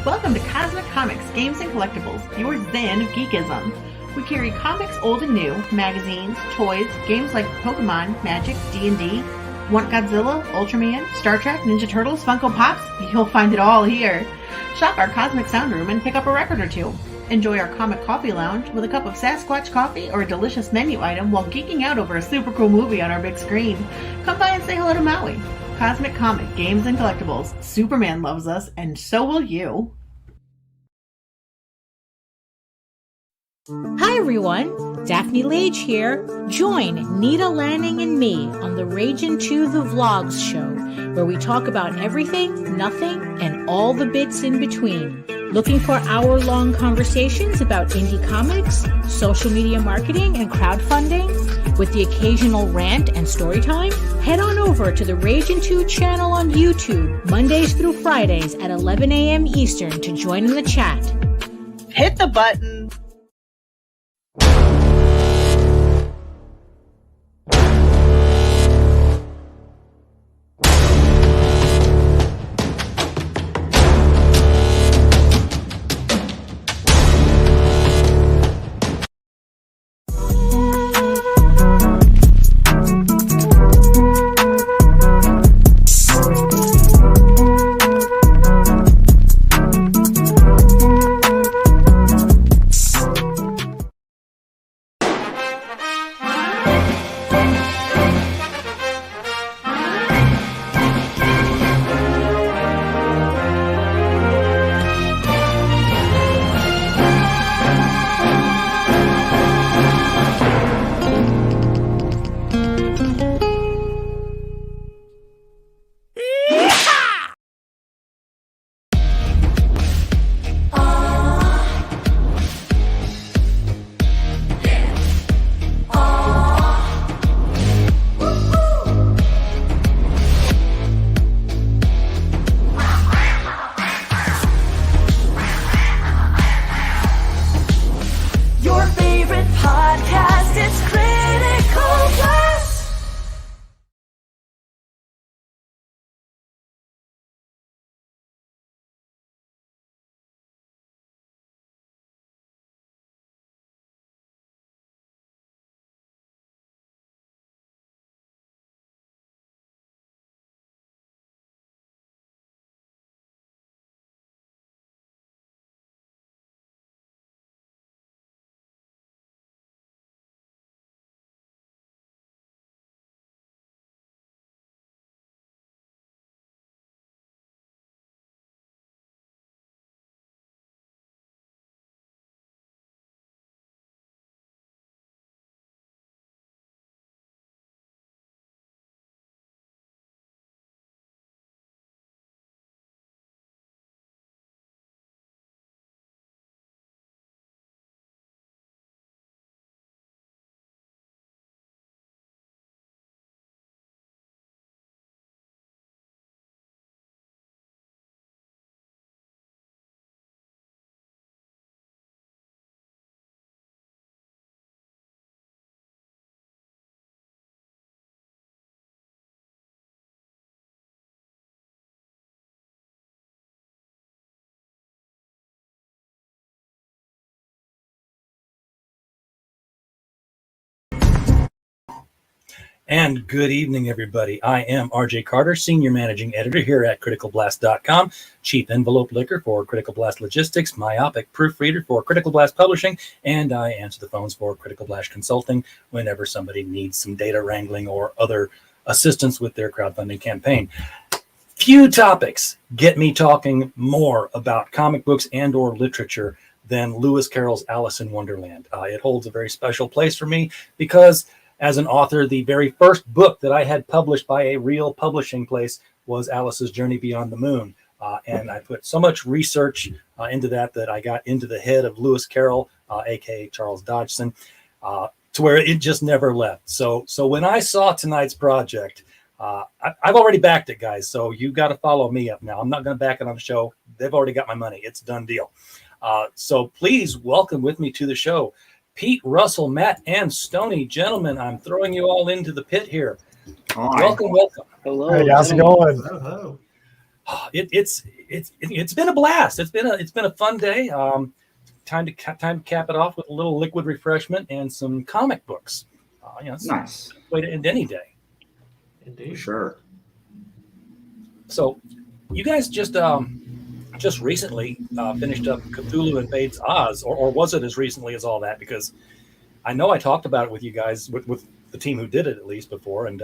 Welcome to Cosmic Comics, Games and Collectibles, your zen of geekism. We carry comics old and new, magazines, toys, games like Pokemon, Magic, D&D. Want Godzilla, Ultraman, Star Trek, Ninja Turtles, Funko Pops? You'll find it all here. Shop our Cosmic Sound Room and pick up a record or two. Enjoy our Comic Coffee Lounge with a cup of Sasquatch coffee or a delicious menu item while geeking out over a super cool movie on our big screen. Come by and say hello to Maui. Cosmic Comic, Games and Collectibles. Superman loves us, and so will you. Hi everyone, Daphne Lage here. Join Nita Lanning and me on the Ragin' to the Vlogs show, where we talk about everything, nothing, and all the bits in between. Looking for hour-long conversations about indie comics, social media marketing, and crowdfunding, with the occasional rant and story time? Head on over to the Ragin' 2 channel on YouTube, Mondays through Fridays at 11 a.m. Eastern to join in the chat. Hit the button. And good evening, everybody. I am RJ Carter, Senior Managing Editor here at CriticalBlast.com, Chief Envelope Licker for Critical Blast Logistics, Myopic Proofreader for Critical Blast Publishing, and I answer the phones for Critical Blast Consulting whenever somebody needs some data wrangling or other assistance with their crowdfunding campaign. Few topics get me talking more about comic books and or literature than Lewis Carroll's Alice in Wonderland. It holds a very special place for me because as an author, the very first book that I had published by a real publishing place was Alice's Journey Beyond the Moon. And I put so much research into that I got into the head of Lewis Carroll, a.k.a. Charles Dodgson, to where it just never left. So when I saw tonight's project, I've already backed it, guys. So you got to follow me up now. I'm not going to back it on the show. They've already got my money. It's a done deal. So please welcome with me to the show Pete, Russell, Matt, and Stoney. Gentlemen, I'm throwing you all into the pit here. Hi. Welcome. Hello. Hey, how's it going? Hello. It's been a blast. It's been a fun day. Time to cap it off with a little liquid refreshment and some comic books. It's Nice. a way to end any day. Indeed. Sure. So, you guys just recently finished up Cthulhu Invades Oz, or was it as recently as all that? Because I know I talked about it with you guys, with the team who did it at least before, and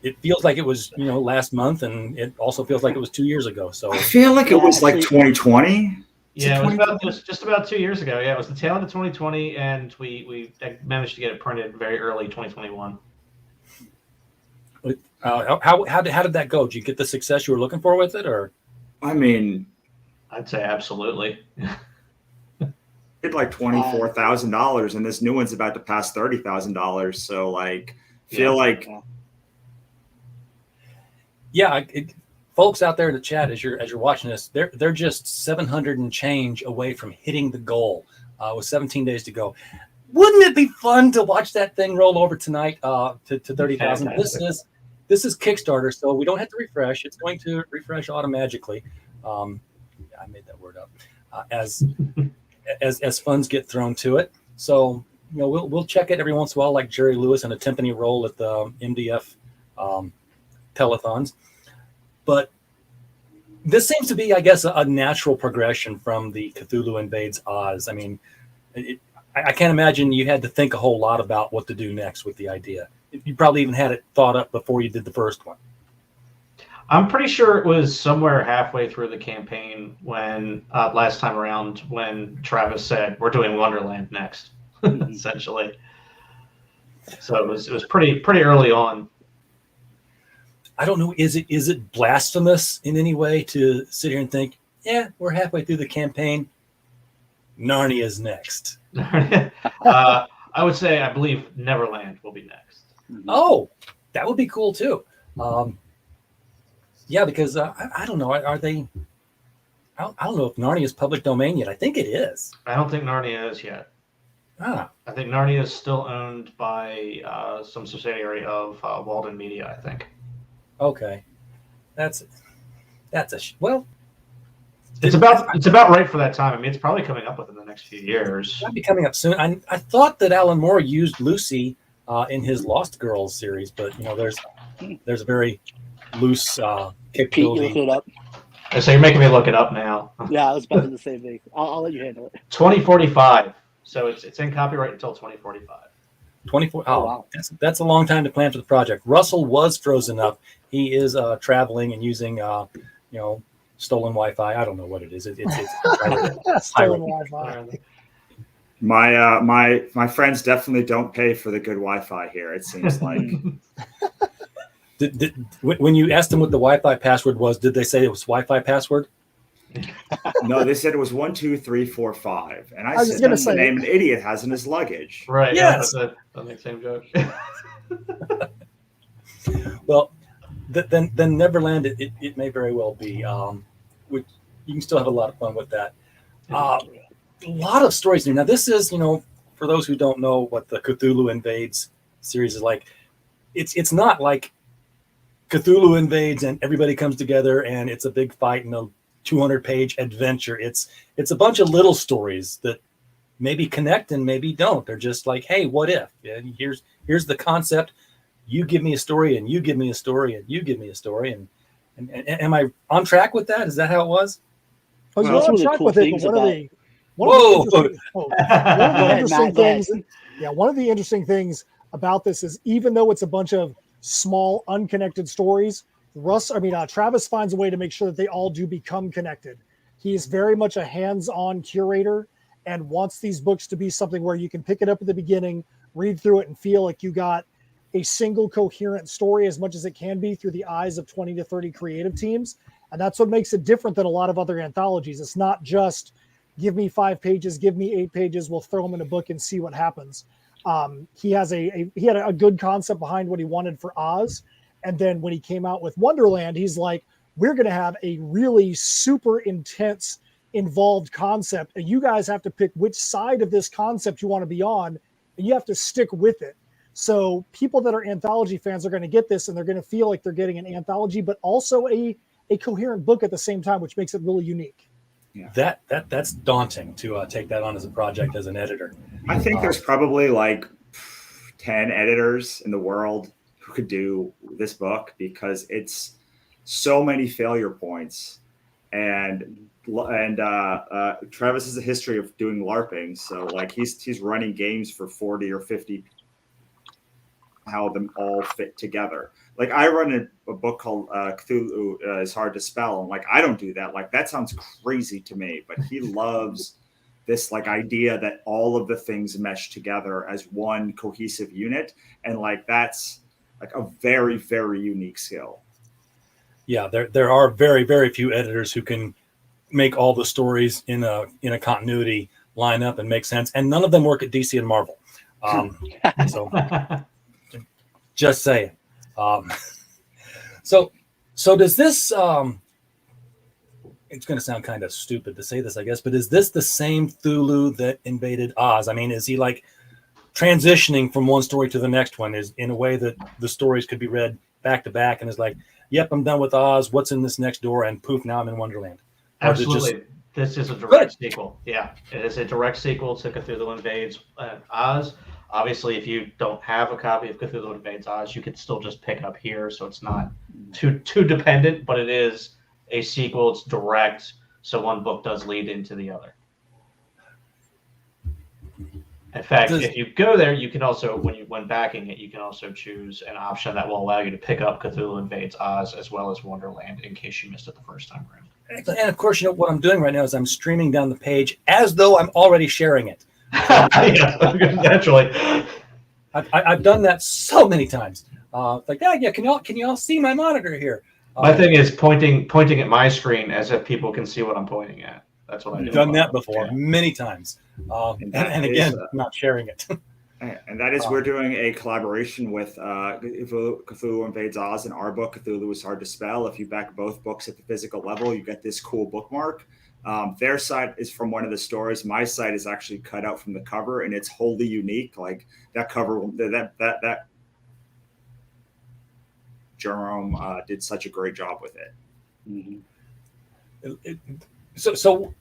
it feels like it was last month, and it also feels like it was 2 years ago. So I feel like it was like 2020. Yeah, it was just about 2 year ago. Yeah, it was the tail end of 2020, and we managed to get it printed very early 2021. How did that go? Did you get the success you were looking for with it, or? I mean, I'd say absolutely. did like $24,000, and this new one's about to pass $30,000. So like, folks out there in the chat, as you're watching this, they're just 700 and change away from hitting the goal with 17 days to go. Wouldn't it be fun to watch that thing roll over tonight to 30,000? This is Kickstarter, so we don't have to refresh. It's going to refresh automatically. I made that word up as funds get thrown to it. So we'll check it every once in a while, like Jerry Lewis and a timpani roll at the MDF telethons. But this seems to be, I guess, a natural progression from the Cthulhu Invades Oz. I mean, I can't imagine you had to think a whole lot about what to do next with the idea. You probably even had it thought up before you did the first one. I'm pretty sure it was somewhere halfway through the campaign when last time around when Travis said we're doing Wonderland next, essentially. So it was pretty early on. I don't know. Is it blasphemous in any way to sit here and think, yeah, we're halfway through the campaign, Narnia's next? I would say I believe Neverland will be next. Oh, that would be cool too. Yeah, because I don't know. Are they? I don't know if Narnia is public domain yet. I think it is. I don't think Narnia is yet. Ah. I think Narnia is still owned by some subsidiary of Walden Media, I think. Okay, that's well. It's about right for that time. I mean, it's probably coming up within the next few years. It might be coming up soon. I thought that Alan Moore used Lucy in his Lost Girls series, but there's a very loose Pete, capability. you look it up. So you're making me look it up now. Yeah, I was about to do the same thing. I'll let you handle it. 2045. So it's in copyright until 2045. 24. Oh, wow. That's a long time to plan for the project. Russell was frozen up. He is traveling and using stolen Wi-Fi. I don't know what it is. It's stolen Wi-Fi. My friends definitely don't pay for the good Wi-Fi here. It seems like. When you asked them what the Wi-Fi password was, did they say it was Wi-Fi password? No, they said it was 1, 2, 3, 4, 5, and I was said gonna that's the say- name an idiot has in his luggage. Right. Yes. Yeah, that's the same joke. Well, then Neverland, it may very well be. You can still have a lot of fun with that. A lot of stories there. Now, this is, for those who don't know what the Cthulhu Invades series is like, it's not like Cthulhu invades and everybody comes together and it's a big fight and a 200-page adventure. It's a bunch of little stories that maybe connect and maybe don't. They're just like, hey, what if? And here's the concept. You give me a story and you give me a story and you give me a story. And am I on track with that? Is that how it was? I was Well, on that's one of the track cool with it, things but one of the interesting things about this is even though it's a bunch of small, unconnected stories, Travis finds a way to make sure that they all do become connected. He is very much a hands-on curator and wants these books to be something where you can pick it up at the beginning, read through it, and feel like you got a single coherent story as much as it can be through the eyes of 20 to 30 creative teams. And that's what makes it different than a lot of other anthologies. It's not just give me 5 pages, give me 8 pages, we'll throw them in a book and see what happens. He had a good concept behind what he wanted for Oz. And then when he came out with Wonderland, he's like, we're going to have a really super intense, involved concept. And you guys have to pick which side of this concept you want to be on. And you have to stick with it. So people that are anthology fans are going to get this and they're going to feel like they're getting an anthology, but also a a coherent book at the same time, which makes it really unique. Yeah. That's daunting to take that on as a project as an editor. I think there's probably like 10 editors in the world who could do this book because it's so many failure points, and Travis has a history of doing LARPing, so like he's running games for 40 or 50, how them all fit together. Like I run a book called Cthulhu is Hard to Spell, and like I don't do that. Like that sounds crazy to me, but he loves this like idea that all of the things mesh together as one cohesive unit, and like that's like a very, very unique skill. Yeah, there are very, very few editors who can make all the stories in a continuity line up and make sense, and none of them work at DC and Marvel. So just saying. So does this? It's going to sound kind of stupid to say this, I guess, but is this the same Cthulhu that invaded Oz? I mean, is he like transitioning from one story to the next one? Is in a way that the stories could be read back to back, and is like, yep, I'm done with Oz. What's in this next door? And poof, now I'm in Wonderland. Absolutely. This is a direct sequel. Yeah, it is a direct sequel to Cthulhu Invades Oz. Obviously, if you don't have a copy of Cthulhu Invades Oz, you could still just pick up here, so it's not too dependent, but it is a sequel. It's direct, so one book does lead into the other. In fact, if you go there, you can also, when backing it, you can also choose an option that will allow you to pick up Cthulhu Invades Oz as well as Wonderland in case you missed it the first time around. And of course, what I'm doing right now is I'm streaming down the page as though I'm already sharing it. Yeah, naturally. I've done that so many times. Like, yeah, can you all see my monitor here? My thing is pointing at my screen as if people can see what I'm pointing at. That's what I do. I've done that before many times. And again, not sharing it. And that is, we're doing a collaboration with Cthulhu Invades Oz and our book, Cthulhu is Hard to Spell. If you back both books at the physical level, you get this cool bookmark. Their side is from one of the stories. My side is actually cut out from the cover, and it's wholly unique. Like that cover, that Jerome did such a great job with it. Mm-hmm. So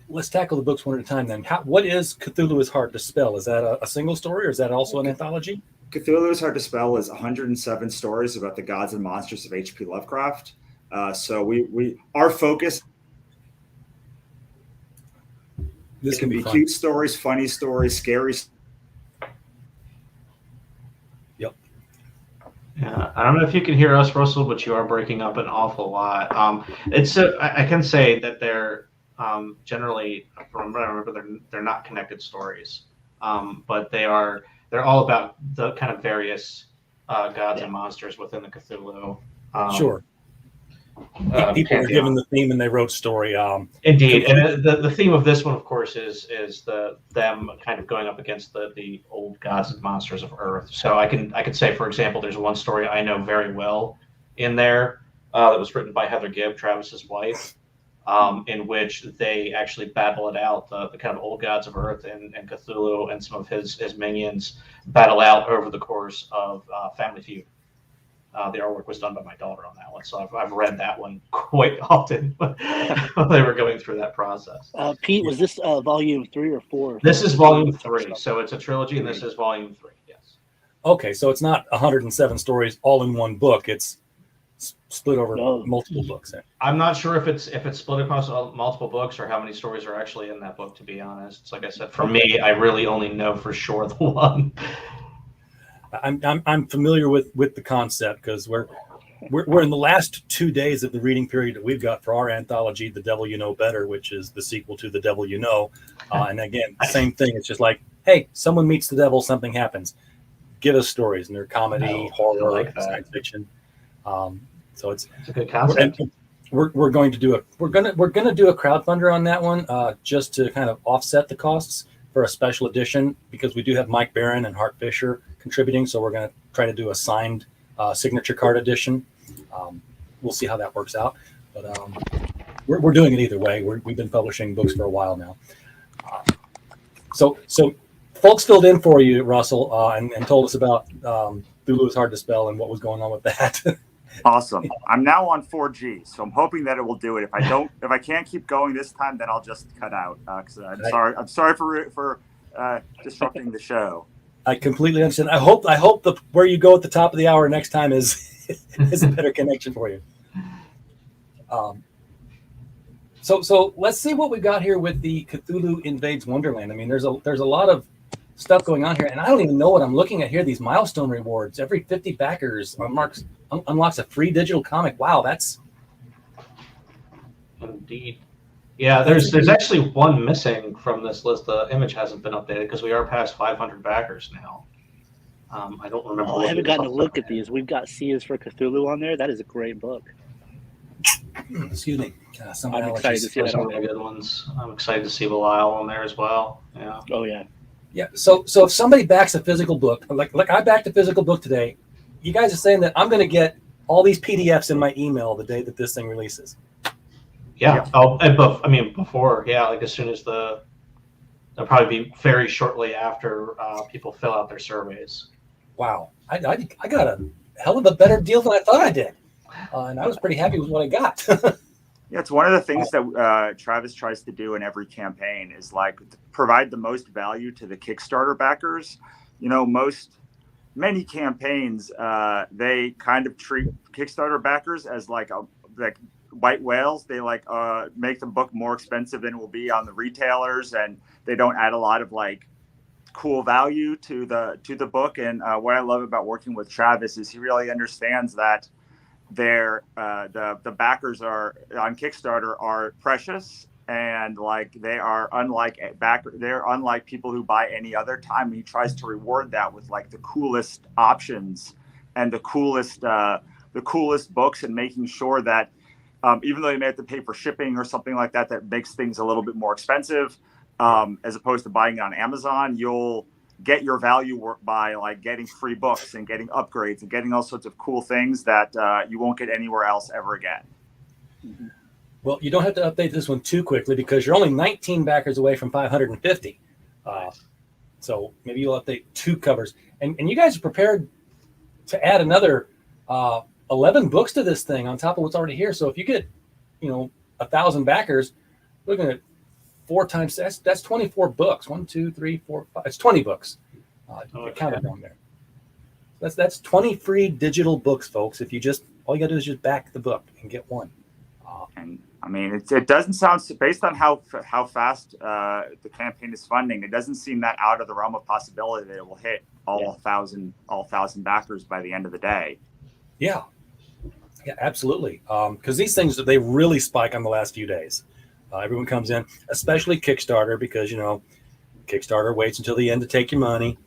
let's tackle the books one at a time then. What is Cthulhu is Hard to Spell? Is that a single story, or is that also an anthology? Cthulhu is Hard to Spell is 107 stories about the gods and monsters of H.P. Lovecraft. So our focus. This can be fun. Cute stories, funny stories, scary. Yep. Yeah, I don't know if you can hear us, Russell, but you are breaking up an awful lot. I can say that they're generally, from what I remember, they're not connected stories, but they're all about the kind of various gods and monsters within the Cthulhu. Sure. People were given the theme and they wrote story. Indeed, and the theme of this one, of course, is them kind of going up against the old gods and monsters of Earth. So I can say, for example, there's one story I know very well in there that was written by Heather Gibb, Travis's wife, in which they actually battle it out. The kind of old gods of Earth and Cthulhu and some of his minions battle out over the course of Family Feud. The artwork was done by my daughter on that one, so I've read that one quite often when they were going through that process. Pete, was this volume 3 or 4? This is volume 3, so it's a trilogy, and this is volume 3. Yes. Okay, so it's not 107 stories all in one book. It's split over multiple books. I'm not sure if it's split across multiple books or how many stories are actually in that book. To be honest, it's like I said, for me, I really only know for sure the one. I'm familiar with the concept because we're in the last 2 days of the reading period that we've got for our anthology, The Devil You Know Better, which is the sequel to The Devil You Know. And again, same thing. It's just like, hey, someone meets the devil, something happens. Give us stories, and they're comedy, horror, science fiction. So it's a good concept. We're going to do a crowdfunder on that one just to kind of offset the costs for a special edition, because we do have Mike Barron and Hart Fisher contributing, so we're going to try to do a signed signature card edition. We'll see how that works out, but we're doing it either way. We've been publishing books for a while now. So folks filled in for you, Russell, and told us about Cthulhu is Hard to Spell and what was going on with that. Awesome. I'm now on 4G, so I'm hoping that it will do it. If I can't keep going this time, then I'll just cut out. Because I'm sorry for disrupting the show. I completely understand. I hope where you go at the top of the hour next time is a better connection for you. So let's see what we got here with the Cthulhu Invades Wonderland. I mean, there's a lot of stuff going on here, and I don't even know what I'm looking at here. These milestone rewards. Every 50 backers unlocks a free digital comic. Wow, that's indeed. Yeah, there's actually one missing from this list. The image hasn't been updated because we are past 500 backers now. I don't remember. I haven't gotten a look at these. We've got Seas for Cthulhu on there. That is a great book. Excuse me. I'm excited to see that. Some good ones. I'm excited to see Belial on there as well. Yeah. Oh yeah. Yeah. So if somebody backs a physical book, like I backed a physical book today, you guys are saying that I'm going to get all these PDFs in my email the day that this thing releases. Yeah. Oh, I mean, before, like as soon as they'll probably be very shortly after people fill out their surveys. Wow. I got a hell of a better deal than I thought I did. And I was pretty happy with what I got. Yeah, it's one of the things that Travis tries to do in every campaign is like provide the most value to the Kickstarter backers. You know, many campaigns, they kind of treat Kickstarter backers as like white whales. They make the book more expensive than it will be on the retailers, and they don't add a lot of like cool value to the book. And what I love about working with Travis is he really understands that the backers are on Kickstarter are precious, and like they are unlike people who buy any other time. He tries to reward that with like the coolest options and the coolest books, and making sure that even though you may have to pay for shipping or something like that, that makes things a little bit more expensive, as opposed to buying it on Amazon. You'll get your value by like getting free books and getting upgrades and getting all sorts of cool things that you won't get anywhere else ever again. Mm-hmm. Well, you don't have to update this one too quickly because you're only 19 backers away from 550. So maybe you'll update 2 covers. And you guys are prepared to add another 11 books to this thing on top of what's already here. So if you get, 1,000 backers, looking at 4 times, that's 24 books. 1, 2, 3, 4, 5. It's 20 books. I counted down there. That's 20 free digital books, folks. If all you got to do is just back the book and get one. And I mean, it doesn't sound, based on how fast the campaign is funding, it doesn't seem that out of the realm of possibility that it will hit all 1,000 backers by the end of the day. Yeah, absolutely. Because these things, they really spike on the last few days. Everyone comes in, especially Kickstarter, because Kickstarter waits until the end to take your money.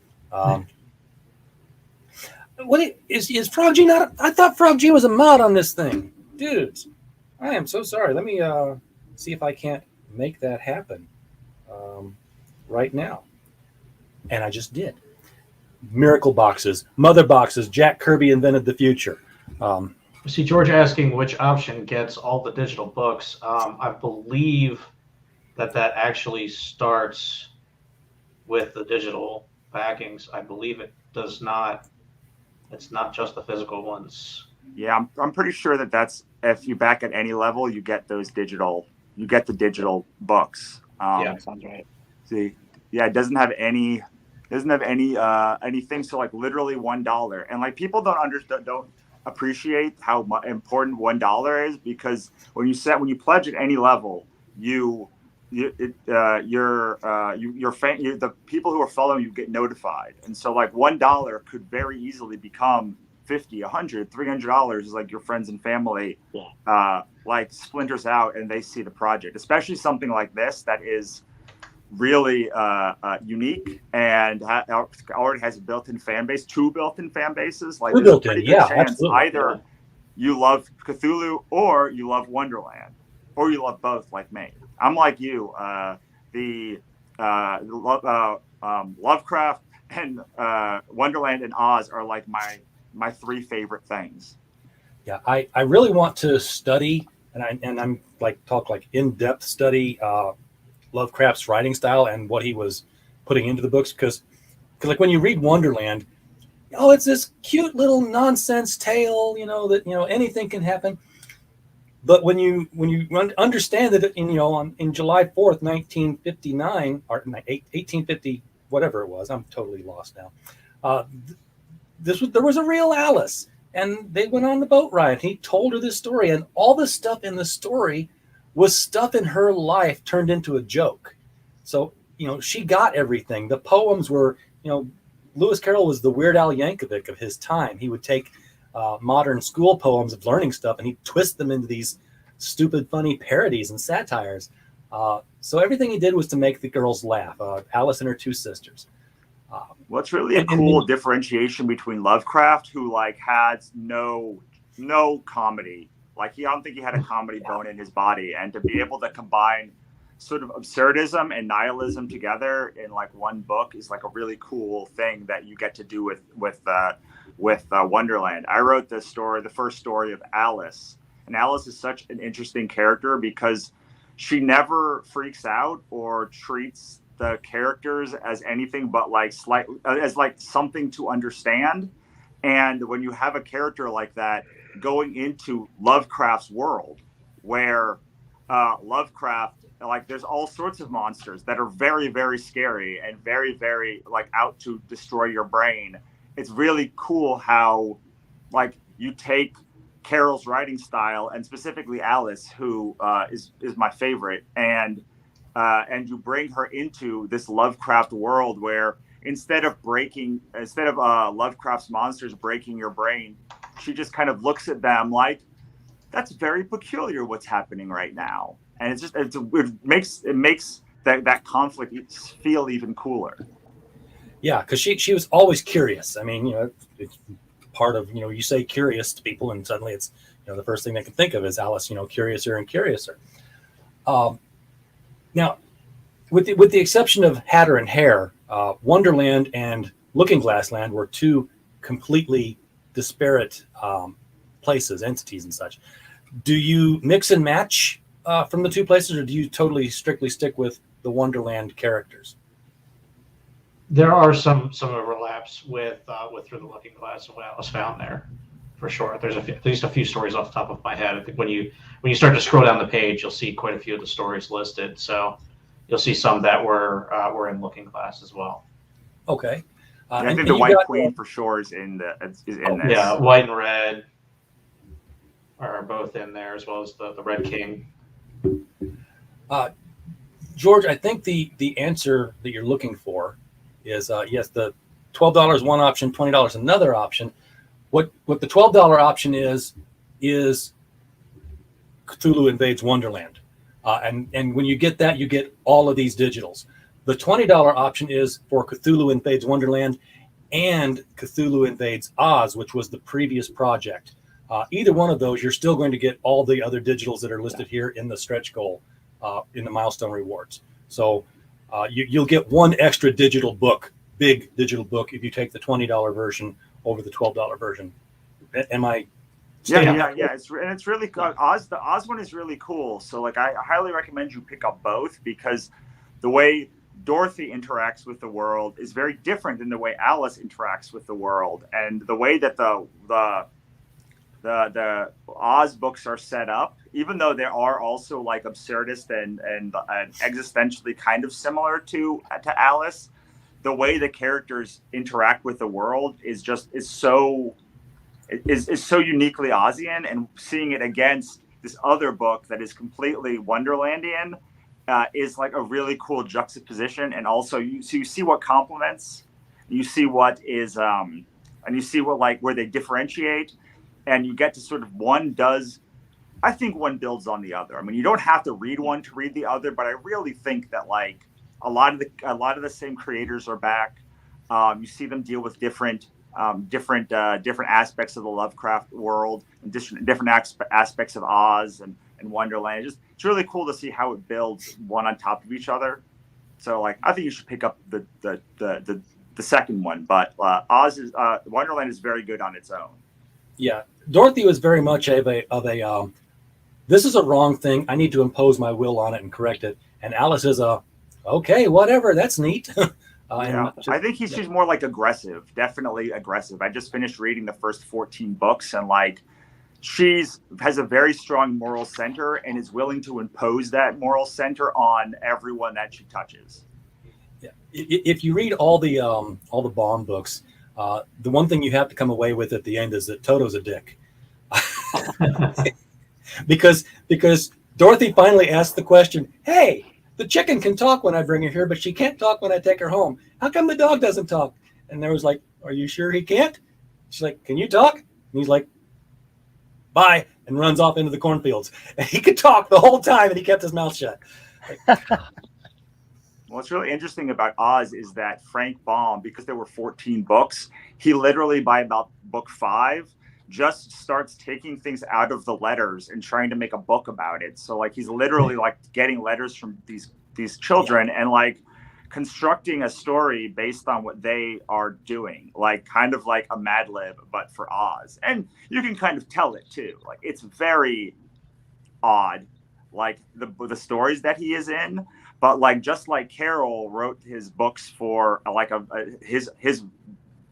What is Frog G not? I thought Frog G was a mod on this thing, dudes. I am so sorry. Let me see if I can't make that happen right now. And I just did. Miracle boxes, mother boxes. Jack Kirby invented the future. See, George asking which option gets all the digital books. I believe that actually starts with the digital backings. I believe it does not. It's not just the physical ones. Yeah, I'm pretty sure that's if you back at any level, you get those digital. You get the digital books. Yeah, sounds right. See, yeah, it doesn't have any. Doesn't have anything. So like literally $1, and like people don't appreciate how important $1 is, because when you pledge at any level, the people who are following you get notified, and so like $1 could very easily become $50, $100, $300 is like your friends and family like splinters out and they see the project, especially something like this that is really unique and already has a built-in fan base, 2 built-in fan bases. Like there's a pretty good chance absolutely. Either you love Cthulhu or you love Wonderland, or you love both, like me. I'm like you. Lovecraft and Wonderland and Oz are like my 3 favorite things. Yeah, I really want to study, and I'm like talk like in-depth study Lovecraft's writing style and what he was putting into the books, because like when you read Wonderland, oh, it's this cute little nonsense tale, that anything can happen. But when you understand that, in July 4th, 1959, or 1850, whatever it was, I'm totally lost now. There was a real Alice, and they went on the boat ride. He told her this story, and all the stuff in the story was stuff in her life turned into a joke. So, she got everything. The poems were, Lewis Carroll was the Weird Al Yankovic of his time. He would take modern school poems of learning stuff, and he'd twist them into these stupid, funny parodies and satires. So everything he did was to make the girls laugh. Alice and her two sisters. Well, it's really a cool differentiation between Lovecraft, who had no comedy. I don't think he had a comedy bone in his body, and to be able to combine sort of absurdism and nihilism together in one book is a really cool thing that you get to do with Wonderland. I wrote the first story of Alice, and Alice is such an interesting character because she never freaks out or treats the characters as anything but as something to understand. And when you have a character like that going into Lovecraft's world, where Lovecraft, there's all sorts of monsters that are very, very scary and very, very out to destroy your brain. It's really cool how you take Carroll's writing style, and specifically Alice, who is my favorite, and you bring her into this Lovecraft world where instead of Lovecraft's monsters breaking your brain, she just kind of looks at them that's very peculiar what's happening right now. And it makes that conflict feel even cooler. Yeah, because she was always curious. I mean, it's part of, you say curious to people, and suddenly it's, the first thing they can think of is Alice, curiouser and curiouser. Now, with the exception of Hatter and Hare, Wonderland and Looking Glass Land were two completely disparate places, entities and such. Do you mix and match from the two places, or do you totally strictly stick with the Wonderland characters? There are some overlaps with Through the Looking Glass and what Alice found there, for sure. There's at least a few stories off the top of my head. I think when you start to scroll down the page, you'll see quite a few of the stories listed. So you'll see some that were in Looking Glass as well. Okay. I think the White Queen for sure is in this. Yeah, White and Red are both in there, as well as the Red King. George, I think the answer that you're looking for is yes, the $12 one option, $20 another option. What the $12 option is Cthulhu Invades Wonderland, and when you get that, you get all of these digitals. The $20 option is for Cthulhu Invades Wonderland and Cthulhu Invades Oz, which was the previous project. Either one of those, you're still going to get all the other digitals that are listed here in the stretch goal, in the Milestone Rewards. So you'll get one extra digital book, big digital book, if you take the $20 version over the $12 version. Am I? Yeah. It's really cool. The Oz one is really cool. So I highly recommend you pick up both, because the way Dorothy interacts with the world is very different than the way Alice interacts with the world, and the way that the Oz books are set up, even though they are also absurdist and existentially kind of similar to Alice, the way the characters interact with the world is so uniquely Ozian, and seeing it against this other book that is completely Wonderlandian is a really cool juxtaposition. And also you see what complements, you see what is and you see what where they differentiate, and you get to sort of I think one builds on the other. I mean, you don't have to read one to read the other, but I really think that a lot of the same creators are back. You see them deal with different aspects of the Lovecraft world, and different aspects of Oz and Wonderland. It's really cool to see how it builds one on top of each other. So I think you should pick up the second one, but Wonderland is very good on its own. Yeah, Dorothy was very much of a this is a wrong thing, I need to impose my will on it and correct it. And Alice is okay, whatever, that's neat. Yeah, I think she's more like aggressive, definitely aggressive. I just finished reading the first 14 books, and like has a very strong moral center and is willing to impose that moral center on everyone that she touches. Yeah. If you read all the Bond books, the one thing you have to come away with at the end is that Toto's a dick. because Dorothy finally asked the question, "Hey, the chicken can talk when I bring her here, but she can't talk when I take her home. How come the dog doesn't talk?" And there was like, "Are you sure he can't?" She's like, "Can you talk?" And he's like, "Bye," and runs off into the cornfields. And he could talk the whole time, and he kept his mouth shut. What's really interesting about Oz is that Frank Baum, because there were 14 books, he literally by about book 5 just starts taking things out of the letters and trying to make a book about it. So like he's literally like getting letters from these children and like constructing a story based on what they are doing, like kind of like a Mad Lib, but for Oz. And you can kind of tell it too. Like it's very odd, like the stories that he is in. But like just like Carroll wrote his books for like his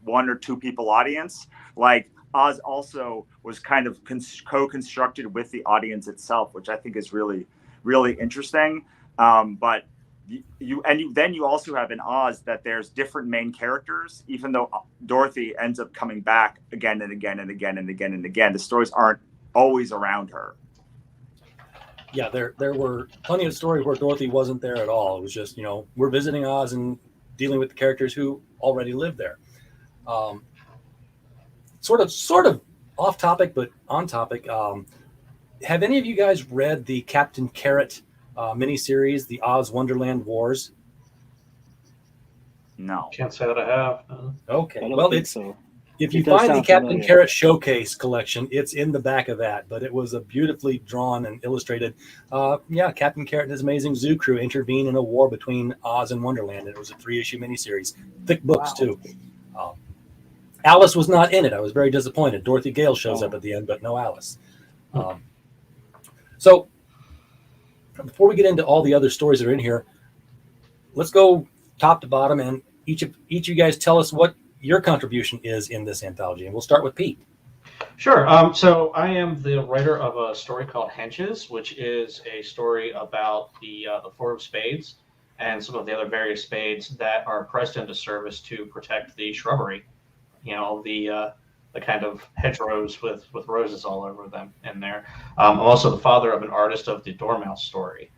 1 or 2 people audience, like Oz also was kind of co-constructed with the audience itself, which I think is really, really interesting. But you also have in Oz that there's different main characters, even though Dorothy ends up coming back again and again and again and again and again. The stories aren't always around her. Yeah, there were plenty of stories where Dorothy wasn't there at all. It was just, we're visiting Oz and dealing with the characters who already live there. Sort of off topic, but on topic. Have any of you guys read the Captain Carrot miniseries, the Oz Wonderland Wars? No. Can't say that I have. No. Okay. I don't Well, think so. if you It does find the sound Captain familiar. Carrot Showcase collection, it's in the back of that, but it was a beautifully drawn and illustrated. Captain Carrot and his amazing zoo crew intervene in a war between Oz and Wonderland. And it was a 3-issue miniseries. Thick books, too. Alice was not in it. I was very disappointed. Dorothy Gale shows up at the end, but no Alice. So before we get into all the other stories that are in here, let's go top to bottom, and each of you guys tell us what your contribution is in this anthology. And we'll start with Pete. Sure. So I am the writer of a story called Henches, which is a story about the 4 of spades and some of the other various spades that are pressed into service to protect the shrubbery. The kind of hedgerows with roses all over them in there. I'm also the father of an artist of the Dormouse story.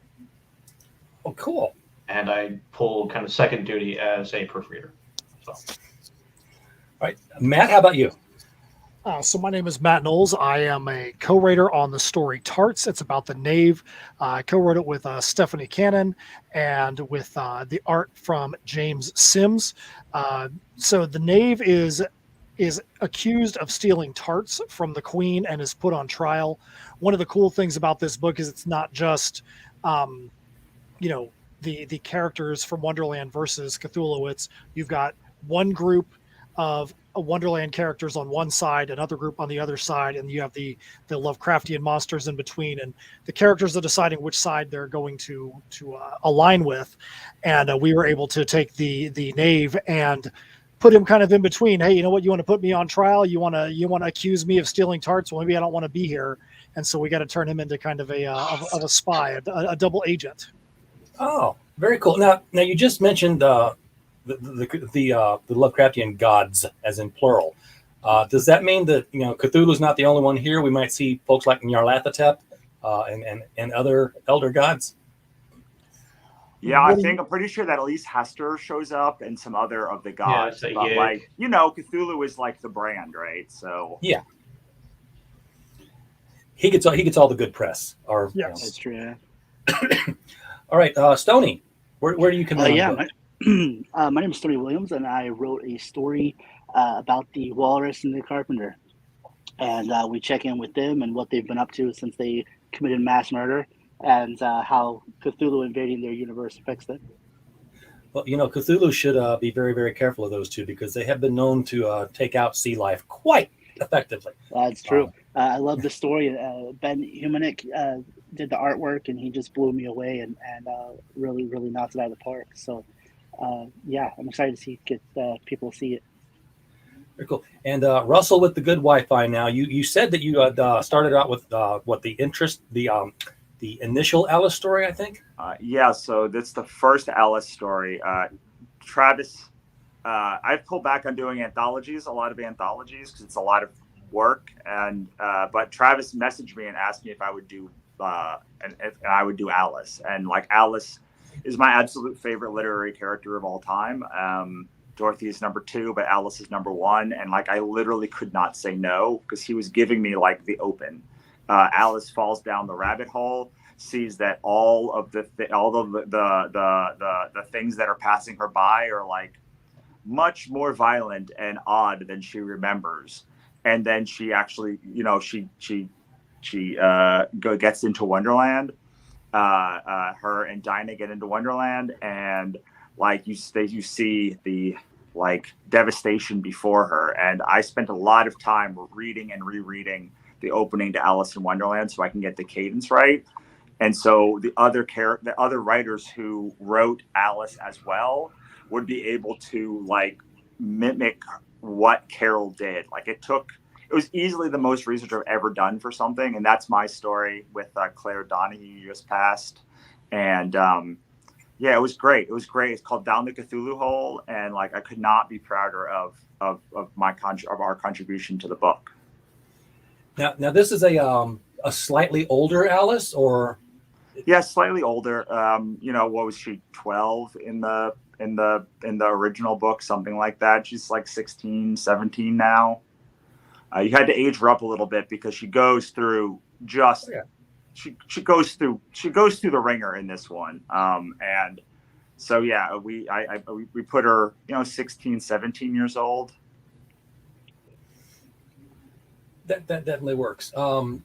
Oh, cool. And I pull kind of second duty as a proofreader. So. All right. Matt, how about you? So my name is Matt Knowles. I am a co-writer on the story Tarts. It's about the Knave. I co-wrote it with Stephanie Cannon and with the art from James Sims. So the Knave is accused of stealing tarts from the Queen and is put on trial. One of the cool things about this book is it's not just, the characters from Wonderland versus Cthulhu. You've got one group of Wonderland characters on one side, another group on the other side, and you have the Lovecraftian monsters in between, and the characters are deciding which side they're going to align with. And we were able to take the Knave and put him kind of in between. Hey, you know what? You want to put me on trial? You want to accuse me of stealing tarts? Well, maybe I don't want to be here, and so we got to turn him into kind of a spy, a double agent. Oh, very cool. Now you just mentioned the Lovecraftian gods, as in plural. Does that mean that Cthulhu's not the only one here? We might see folks like Nyarlathotep and other elder gods. Yeah, I'm pretty sure that at least Hester shows up and some other of the gods. Yeah, but like Cthulhu is like the brand, right? So yeah, he gets all the good press. Yes, that's true. Yeah. All right, Stoney, where do you come in? My name is Stoney Williams, and I wrote a story about the Walrus and the Carpenter. And we check in with them and what they've been up to since they committed mass murder, and how Cthulhu invading their universe affects them. Well, Cthulhu should be very, very careful of those two, because they have been known to take out sea life quite effectively. That's true. I love the story. Ben Humanick did the artwork, and he just blew me away and really, really knocked it out of the park. So yeah, I'm excited to get people see it. Very cool. And Russell, with the good Wi-Fi now, you said that you had started out with the initial Alice story, I think. Yeah, so that's the first Alice story. Travis, I've pulled back on doing anthologies, a lot of anthologies, because it's a lot of work. And but Travis messaged me and asked me if I would do Alice. And like, Alice is my absolute favorite literary character of all time. Dorothy is number 2, but Alice is number 1. And like, I literally could not say no, because he was giving me like the open. Alice falls down the rabbit hole, sees that all of the things that are passing her by are like much more violent and odd than she remembers. And then she actually, she gets into Wonderland. Her and Dinah get into Wonderland, and like you see the like devastation before her. And I spent a lot of time reading and rereading the opening to Alice in Wonderland so I can get the cadence right. And so the other writers who wrote Alice as well would be able to like mimic what Carol did. Like, it was easily the most research I've ever done for something. And that's my story with Claire Donahue, just passed. And yeah, it was great. It was great. It's called Down the Cthulhu Hole. And like, I could not be prouder of our contribution to the book. Now this is a slightly older Alice, or? Yeah, slightly older. What was she, 12 in the original book, something like that. She's like 16, 17 now. You had to age her up a little bit because she goes through she goes through the ringer in this one. And so yeah, we put her, 16, 17 years old. That definitely works. So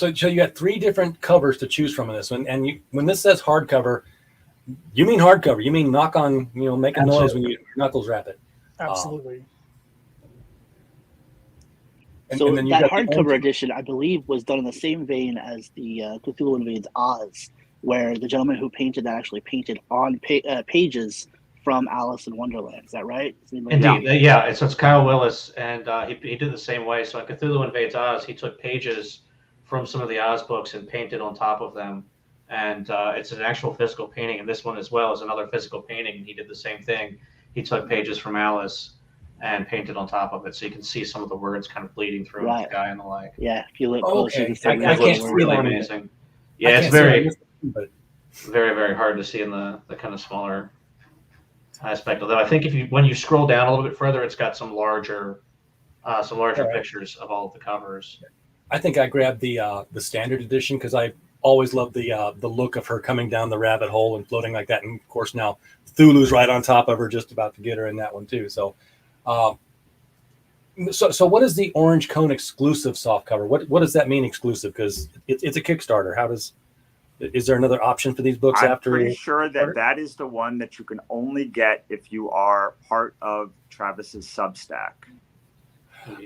you got 3 different covers to choose from in this one, and when this says hardcover, you mean hardcover. You mean knock on, make a noise when your knuckles wrap it. Absolutely. So that hardcover edition, I believe, was done in the same vein as the Cthulhu Invades Oz, where the gentleman who painted that actually painted on pages from Alice in Wonderland. Is that right? Indeed, yeah. So it's Kyle Willis, and he did the same way. So in Cthulhu Invades Oz, he took pages from some of the Oz books and painted on top of them. And it's an actual physical painting. And this one as well is another physical painting. And he did the same thing. He took pages from Alice and painted on top of it. So you can see some of the words kind of bleeding through the sky and the like. Yeah, if you look close, you can see it looks really amazing. Yeah, it's very, very, very hard to see in the kind of smaller aspect. Although I think when you scroll down a little bit further, it's got some larger pictures of all of the covers. I think I grabbed the standard edition because I always loved the look of her coming down the rabbit hole and floating like that. And of course now Cthulhu's right on top of her, just about to get her in that one too. So, so what is the Orange Cone exclusive softcover? What does that mean, exclusive? Because it's a Kickstarter. Is there another option for these books after? I'm pretty sure that is the one that you can only get if you are part of Travis's Substack.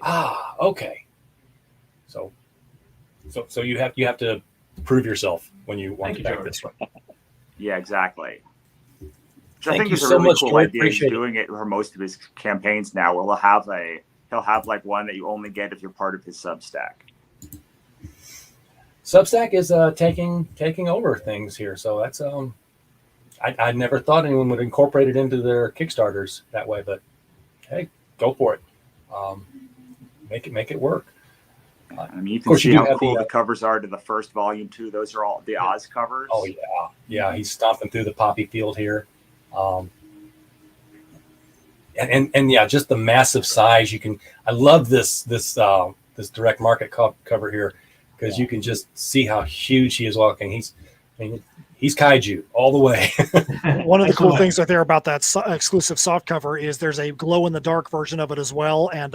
Ah, okay. So you have to prove yourself when you want to back this one. Yeah, exactly. Which I Thank think you is a so really much, cool George. idea. He's doing it for most of his campaigns now. Where he'll have like one that you only get if you're part of his Substack. Substack is taking over things here, so that's I never thought anyone would incorporate it into their Kickstarters that way, but hey, go for it. Make it work. I mean, you can see how cool the covers are to the first volume too. Those are all the Oz covers. Oh yeah. He's stomping through the poppy field here, and yeah, just the massive size. I love this direct market cover here because you can just see how huge he is walking. He's kaiju all the way. One of the cool things right there about that exclusive soft cover is there's a glow in the dark version of it as well. And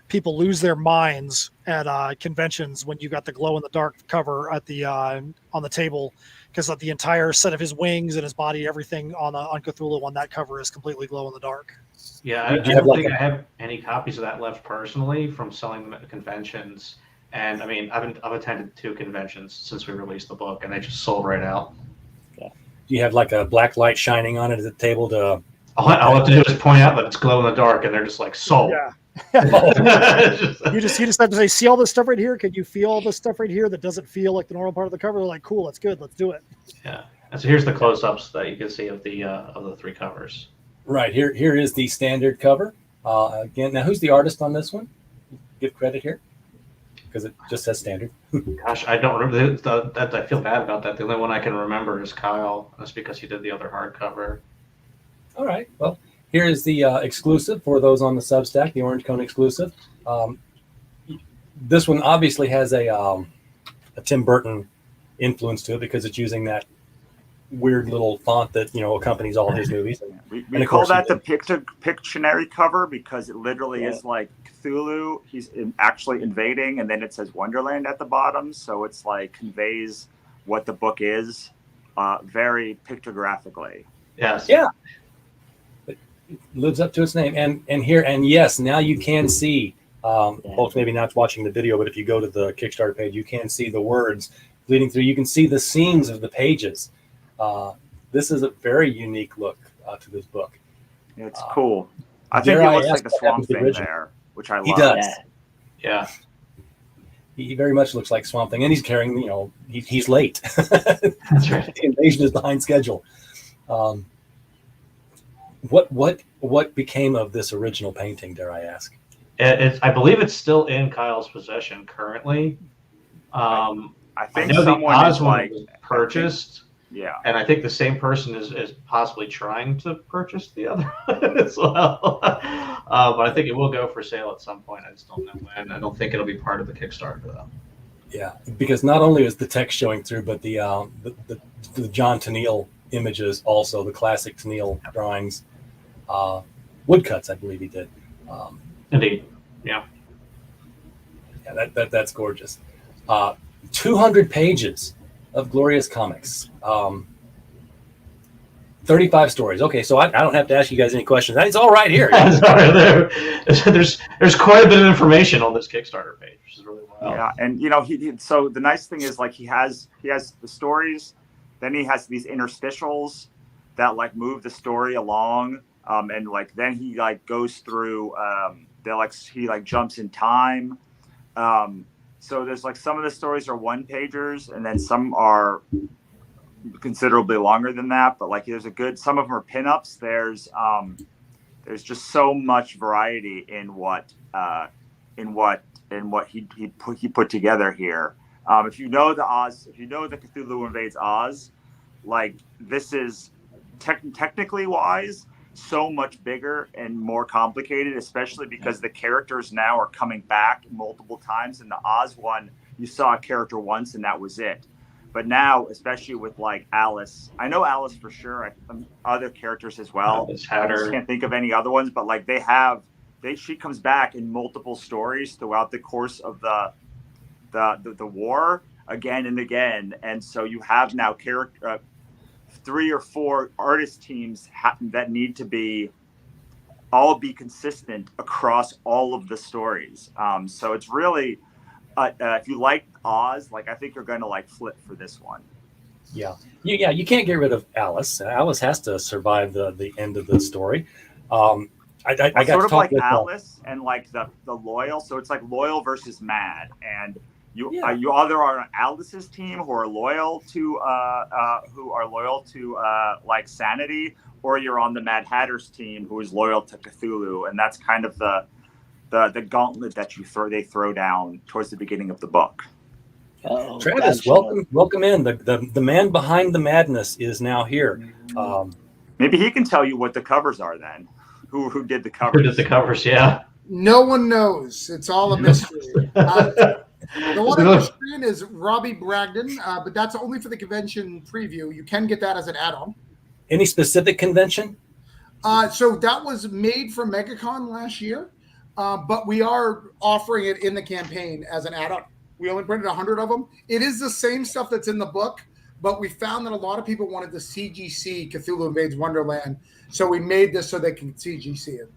people lose their minds at conventions when you got the glow in the dark cover at the on the table, because of the entire set of his wings and his body, everything on Cthulhu on that cover is completely glow in the dark. Yeah, I don't think I have any copies of that left personally from selling them at conventions. And I mean, I've attended 2 conventions since we released the book, and they just sold right out. you have like a black light shining on it at the table to? All I have to do is point out that it's glow in the dark, and they're just like sold. Yeah. you just have to say, see all this stuff right here? Can you feel all this stuff right here that doesn't feel like the normal part of the cover? They're like, cool, that's good, let's do it. Yeah. And so here's the close-ups that you can see of the three covers. Right here is the standard cover. Again, now who's the artist on this one? Give credit here, because it just says standard. Gosh, I don't remember. I feel bad about that. The only one I can remember is Kyle. That's because he did the other hardcover. All right. Well, here is the exclusive for those on the Substack, the Orange Cone exclusive. This one obviously has a Tim Burton influence to it because it's using that weird little font that accompanies all his movies. We call that the Pictionary cover because it literally is like Cthulhu. He's actually invading, and then it says Wonderland at the bottom, so it's like conveys what the book is very pictographically. Yes. Yeah. It lives up to its name. And yes, now you can see, folks maybe not watching the video, but if you go to the Kickstarter page, you can see the words leading through. You can see the seams of the pages. This is a very unique look to this book. It's cool. I think it looks like the Swamp Thing there, which I love. He does. Yeah. He very much looks like Swamp Thing, and he's carrying, he's late. That's right. The invasion is behind schedule. What became of this original painting, dare I ask? I believe it's still in Kyle's possession currently. I think I know someone the Oz is one was purchased. Yeah. And I think the same person is possibly trying to purchase the other as well. But I think it will go for sale at some point. I just don't know when. I don't think it'll be part of the Kickstarter, though. Yeah, because not only is the text showing through, but the John Tenniel images also, the classic Tenniel drawings, woodcuts, I believe he did. Indeed, yeah. Yeah, that's gorgeous. 200 pages of glorious comics. 35 stories. Okay, so I don't have to ask you guys any questions. It's all right here. There's quite a bit of information on this Kickstarter page, which is really wild. Yeah, and so the nice thing is like he has the stories, then he has these interstitials that like move the story along, and like then he like goes through he jumps in time. So there's like some of the stories are one pagers, and then some are considerably longer than that. But like some of them are pinups. There's just so much variety in what he put together here. If you know the Cthulhu Invades Oz, like this is technically wise so much bigger and more complicated, especially because the characters now are coming back multiple times. In the Oz one, you saw a character once and that was it. But now, especially with like Alice, I know Alice for sure, other characters as well. I just can't think of any other ones, but like she comes back in multiple stories throughout the course of the war again and again. And so you have now 3 or 4 artist teams that need to be consistent across all of the stories. So it's really, if you like Oz, like I think you're going to like flip for this one. Yeah. You can't get rid of Alice. Alice has to survive the end of the story. I got sort of like with Alice and like the loyal. So it's like loyal versus mad, and you either are on Alice's team who are loyal to like sanity, or you're on the Mad Hatter's team who is loyal to Cthulhu, and that's kind of the gauntlet that they throw down towards the beginning of the book. Travis, welcome in. The man behind the madness is now here. Maybe he can tell you what the covers are then. Who did the covers? Who did the covers? Yeah. No one knows. It's all a mystery. The one on the screen is Robbie Bragdon, but that's only for the convention preview. You can get that as an add-on. Any specific convention? So that was made for MegaCon last year, but we are offering it in the campaign as an add-on. We only printed 100 of them. It is the same stuff that's in the book, but we found that a lot of people wanted the CGC, Cthulhu Invades Wonderland, so we made this so they can CGC it.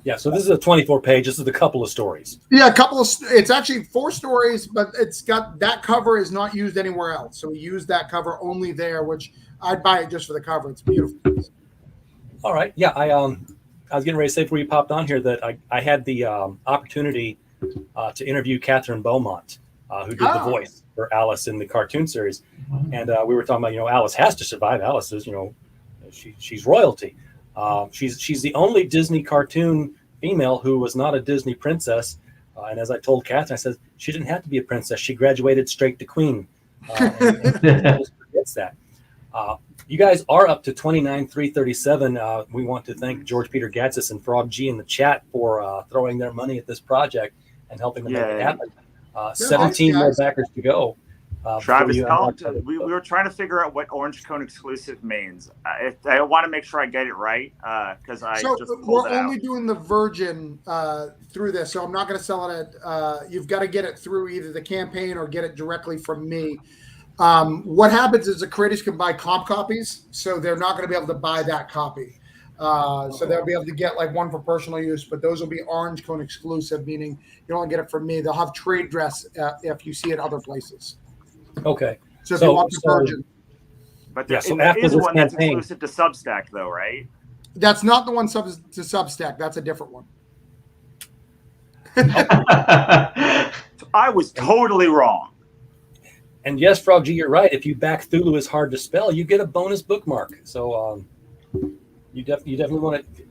Yeah, so this is a 24-page. This is a couple of stories. Yeah, it's actually 4 stories, but it's got that cover is not used anywhere else. So we used that cover only there, which I'd buy it just for the cover. It's beautiful. All right. Yeah, I was getting ready to say before you popped on here that I had the opportunity to interview Catherine Beaumont, who did the voice for Alice in the cartoon series, and we were talking about Alice has to survive. Alice is she's royalty. She's the only Disney cartoon female who was not a Disney princess, and as I told Catherine, I said she didn't have to be a princess. She graduated straight to queen. And just forgets that. You guys are up to 29,337. We want to thank George Peter Gatsis and Frog G in the chat for throwing their money at this project and helping them make it happen. 17 more backers to go. Travis, we were trying to figure out what Orange Cone exclusive means. I want to make sure I get it right because just pulled it out. We're only doing the Virgin through this, so I'm not going to sell it at. You've got to get it through either the campaign or get it directly from me. What happens is the creators can buy comp copies, so they're not going to be able to buy that copy. So they'll be able to get like one for personal use, but those will be Orange Cone exclusive, meaning you only get it from me. They'll have trade dress if you see it other places. Okay. So if you want the Virgin. But there is one that's exclusive to Substack, though, right? That's not the one to Substack. That's a different one. I was totally wrong. And yes, Frog G, you're right. If you back Cthulhu is hard to spell, you get a bonus bookmark. So you definitely want to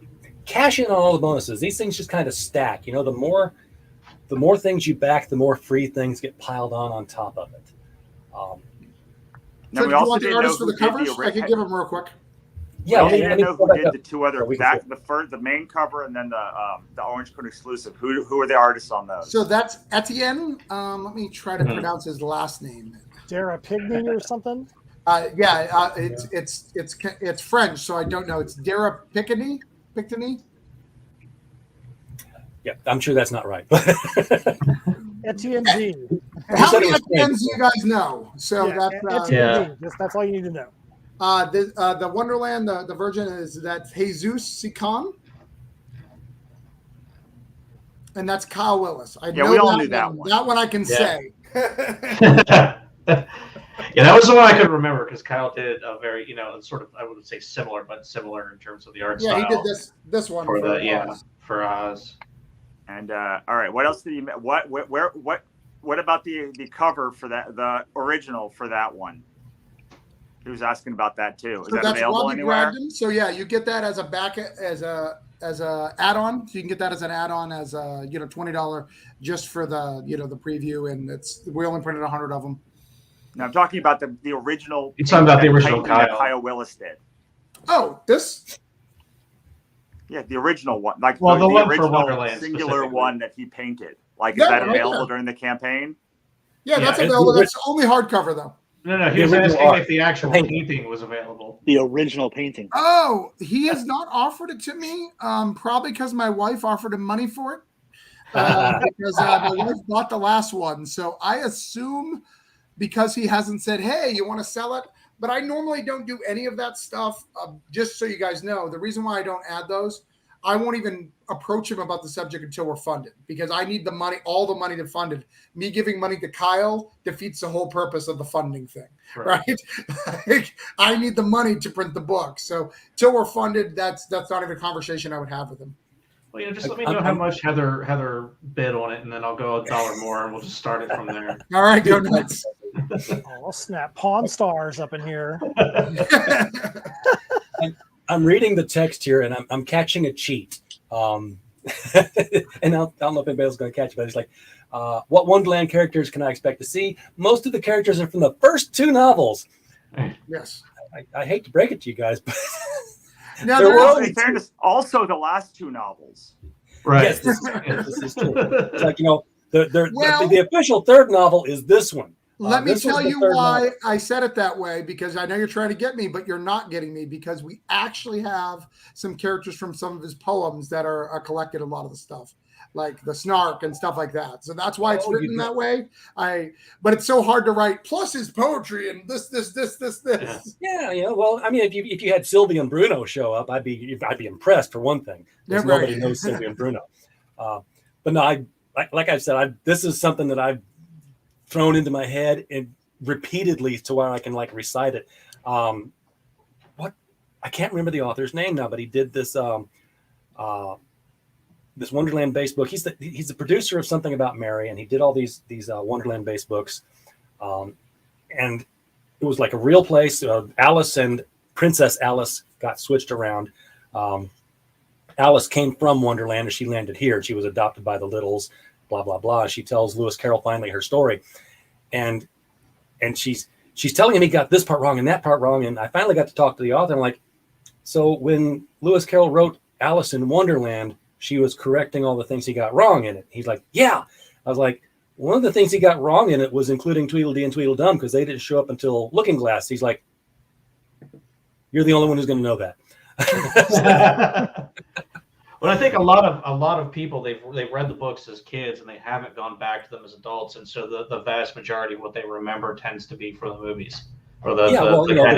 cash in on all the bonuses. These things just kind of stack. The more things you back, the more free things get piled on top of it. So do you want the artist for the covers? I can give them real quick. Yeah, I didn't know who did the two other the main cover and then the Orange Cone exclusive. Who are the artists on those? So that's Etienne. Let me try to pronounce his last name. Dara Pigny or something. It's French, so I don't know. It's Dara Picany. Yeah, I'm sure that's not right. Etienne D. How many Etiennes do you guys know? So Etienne D. That's all you need to know. The Wonderland, the Virgin that's Jesus Sikan, and that's Kyle Willis. We all knew that one. That one I can say. Yeah, that was the one I could remember because Kyle did a very, sort of, I wouldn't say similar, but similar in terms of the art style. Yeah, he did this one for Oz. And all right, what else did he? What about the cover for that? The original for that one? He was asking about that too. Is that available anywhere? So yeah, you get that as a as a add-on. So you can get that as an add-on as a $20 just for the the preview, and we only printed 100 of them. Now I'm talking about the original. You're talking about the original Kyle Willis did. Oh, this. Yeah, the original one, like the one original for Wonderland singular one that he painted. Like, is that available during the campaign? Yeah, that's available. That's only hardcover though. No, he was asking if the actual painting was available. The original painting. Oh, he has not offered it to me. Probably because my wife offered him money for it. Because my wife bought the last one, so I assume because he hasn't said, "Hey, you want to sell it?" But I normally don't do any of that stuff. Just so you guys know, the reason why I don't add those, I won't even approach him about the subject until we're funded because I need the money, all the money to fund it. Me giving money to Kyle defeats the whole purpose of the funding thing, right? I need the money to print the book. So till we're funded, that's not even a conversation I would have with him. Well, just let me know how much Heather bid on it, and then I'll go $1 more, and we'll just start it from there. All right, go nuts. Oh, snap. Pawn Stars up in here. I'm reading the text here, and I'm catching a cheat. And I don't know if anybody's going to catch it, but it's like, what Wonderland characters can I expect to see? Most of the characters are from the first 2 novels. Yes. I hate to break it to you guys, but no, in fairness, also the last 2 novels. Right. Yes, this is true. It's like, the official 3rd novel is this one. Let me tell you why I said it that way, because I know you're trying to get me, but you're not getting me, because we actually have some characters from some of his poems that are collected in a lot of the stuff, like the Snark and stuff like that. So that's why it's written that way. But it's so hard to write. Plus his poetry and this. Yeah. Well, I mean, if you had Sylvie and Bruno show up, I'd be impressed for one thing. Because nobody knows Sylvie and Bruno. But no, like I said, this is something that I've thrown into my head and repeatedly to where I can recite it. I can't remember the author's name now, but he did this this Wonderland-based book. He's the producer of Something About Mary, and he did all these Wonderland-based books. And it was like a real place. Alice and Princess Alice got switched around. Alice came from Wonderland, and she landed here. She was adopted by the Littles, blah, blah, blah. She tells Lewis Carroll finally her story. And she's telling him he got this part wrong and that part wrong. And I finally got to talk to the author. I'm like, so when Lewis Carroll wrote Alice in Wonderland, she was correcting all the things he got wrong in it. He's like, yeah. I was like, one of the things he got wrong in it was including Tweedledee and Tweedledum because they didn't show up until Looking Glass. He's like, you're the only one who's going to know that. Well, I think a lot of people they've read the books as kids and they haven't gone back to them as adults, and so the vast majority of what they remember tends to be from the movies or the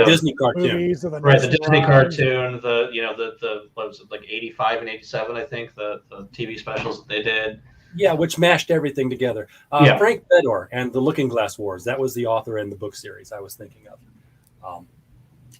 Disney cartoon, right? The Disney cartoon, the what was it, like 85 and 87, I think the TV specials that they did. Yeah, which mashed everything together. Frank Fedor and the Looking Glass Wars. That was the author in the book series I was thinking of.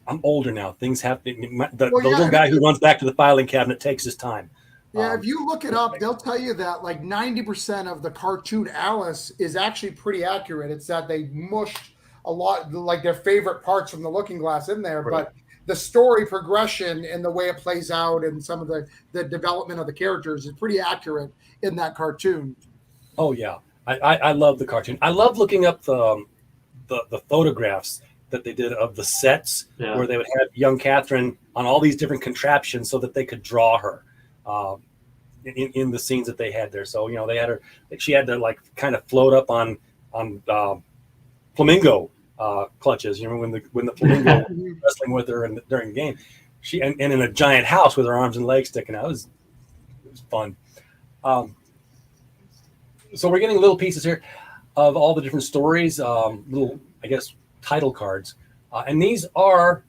I'm older now. Things happen. The little guy who runs back to the filing cabinet takes his time. Yeah, if you look it up, they'll tell you that like 90% of the cartoon Alice is actually pretty accurate. It's that they mushed a lot, like their favorite parts from the Looking Glass in there, Right. but the story progression and the way it plays out and some of the development of the characters is pretty accurate in that cartoon. Oh yeah, I love the cartoon. I love looking up the photographs that they did of the sets where they would have young Catherine on all these different contraptions so that they could draw her in the scenes that they had there. So they had her. She had to like kind of float up on flamingo clutches. You remember when the flamingo was wrestling with her during the game. She and in a giant house with her arms and legs sticking out. It was fun. So we're getting little pieces here of all the different stories, little, I guess, title cards. And these are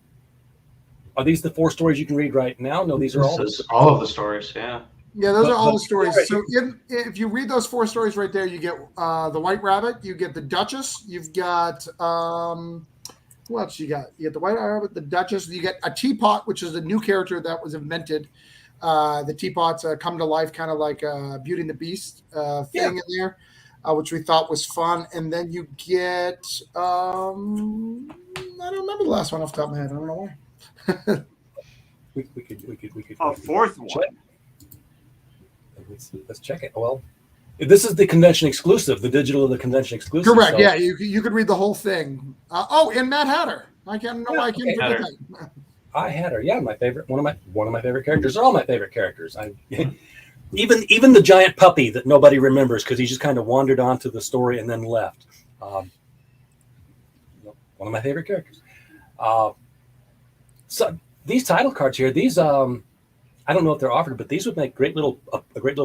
these the 4 stories you can read right now? No, these are all of the stories, yeah. Yeah, those are all the stories. So if you read those 4 stories right there, you get the White Rabbit, you get the Duchess, you've got who else you got? You get the White Rabbit, the Duchess, you get a teapot, which is a new character that was invented. The teapots come to life, kind of like Beauty and the Beast thing in there, which we thought was fun. And then you get I don't remember the last one off the top of my head. I don't know why. we could. Oh, 4th one. Let's check it. Well, this is the convention exclusive, the digital of the convention exclusive. Correct. So. Yeah, you could read the whole thing. And Mad Hatter. I can't know why I can't forget that. I had her. Yeah, my favorite. One of my favorite characters. They're all my favorite characters. Even the giant puppy that nobody remembers because he just kind of wandered onto the story and then left. One of my favorite characters. So these title cards here, these I don't know if they're offered, but these would make a great little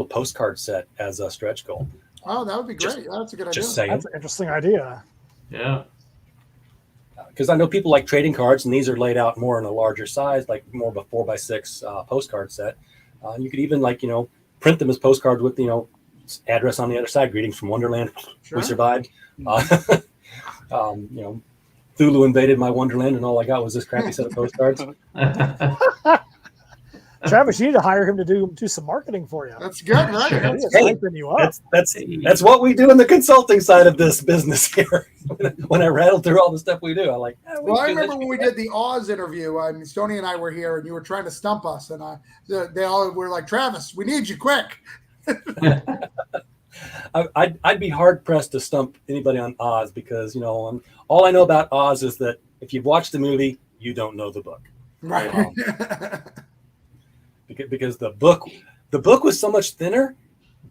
postcard set as a stretch goal. Oh, that would be great. That's a good idea. Just saying. That's an interesting idea. Yeah. Because I know people like trading cards, and these are laid out more in a larger size, like more of a 4x6 postcard set. You could even print them as postcards with address on the other side. Greetings from Wonderland. Sure. We survived. Cthulhu invaded my Wonderland, and all I got was this crappy set of postcards. Travis, you need to hire him to do some marketing for you. That's good, right? Hey, you up. That's what we do in the consulting side of this business here. When I rattle through all the stuff we do, I'm like, I remember when we did the Oz interview. Stoney and I were here, and you were trying to stump us, and they all were like, "Travis, we need you quick." I'd be hard pressed to stump anybody on Oz because all I know about Oz is that if you've watched the movie, you don't know the book, right? Because the book was so much thinner,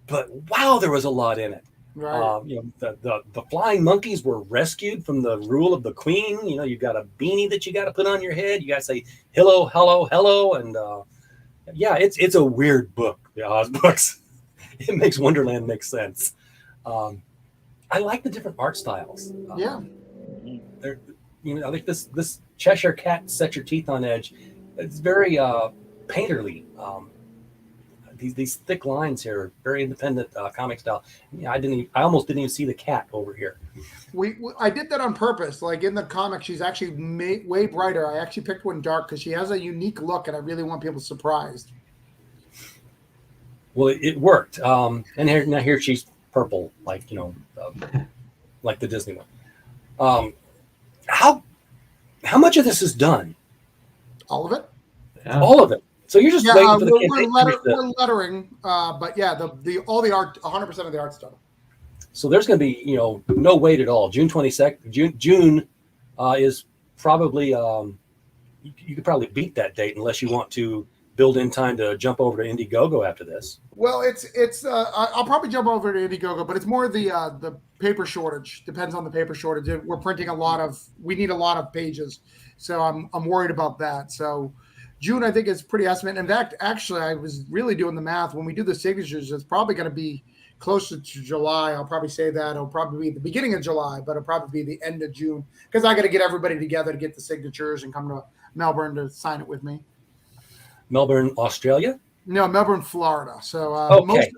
but wow, there was a lot in it. Right. The flying monkeys were rescued from the rule of the queen. You've got a beanie that you got to put on your head. You got to say hello, hello, hello, and it's a weird book. The Oz books. It makes Wonderland make sense. I like the different art styles. I think this Cheshire Cat set your teeth on edge. It's very painterly. these thick lines here, very independent comic style. Yeah, I almost didn't even see the cat over here. I did that on purpose. Like in the comic, she's actually way brighter. I actually picked one dark because she has a unique look, and I really want people surprised. Well, it worked. And here she's purple, like like the Disney one. How much of this is done? All of it. Yeah. All of it. So you're just waiting for the campaign. We're lettering, but yeah, all the art, 100% of the art's done. So there's going to be no wait at all. June 22nd. June is probably you could probably beat that date unless you want to build in time to jump over to Indiegogo after this. Well, it's I'll probably jump over to Indiegogo, but it's more the paper shortage. Depends on the paper shortage. We're printing we need a lot of pages, so I'm worried about that. So June, I think, is pretty estimate. In fact, actually, I was really doing the math. When we do the signatures, it's probably going to be closer to July. I'll probably say that it'll probably be the beginning of July, but it'll probably be the end of June because I got to get everybody together to get the signatures and come to Melbourne to sign it with me. Melbourne, Australia? No, Melbourne, Florida. So okay,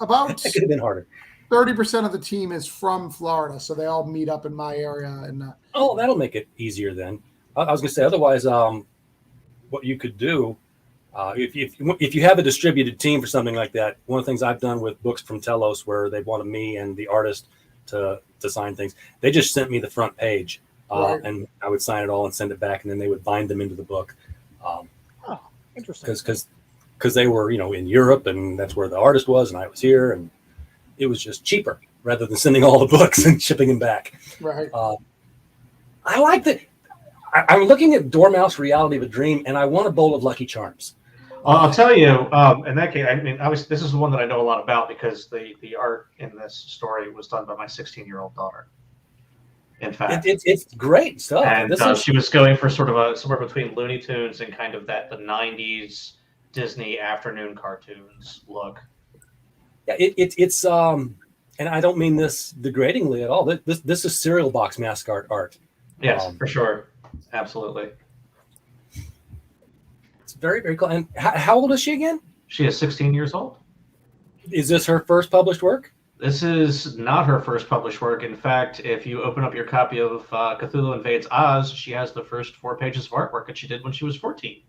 about that could have been harder. 30% of the team is from Florida, so they all meet up in my area. And that'll make it easier then. I was going to say otherwise. What you could do if you have a distributed team for something like that. One of the things I've done with books from Telos, where they wanted me and the artist to sign things, they just sent me the front page, right. And I would sign it all and send it back, and then they would bind them into the book. Interesting. Because they were in Europe, and that's where the artist was, and I was here, and it was just cheaper rather than sending all the books and shipping them back. Right. I like that. I'm looking at Dormouse Reality of a Dream, and I want a bowl of Lucky Charms. I'll tell you, in that case, this is the one that I know a lot about because the art in this story was done by my 16-year-old daughter. In fact, it's great stuff. And she was going for sort of somewhere between Looney Tunes and kind of the 90s Disney afternoon cartoons look. Yeah, it's and I don't mean this degradingly at all. This is cereal box mascot art. Yes, for sure. Absolutely. It's very, very cool. And how old is she again? She is 16 years old. Is this her first published work? This is not her first published work. In fact, if you open up your copy of Cthulhu Invades Oz, she has the first 4 pages of artwork that she did when she was 14.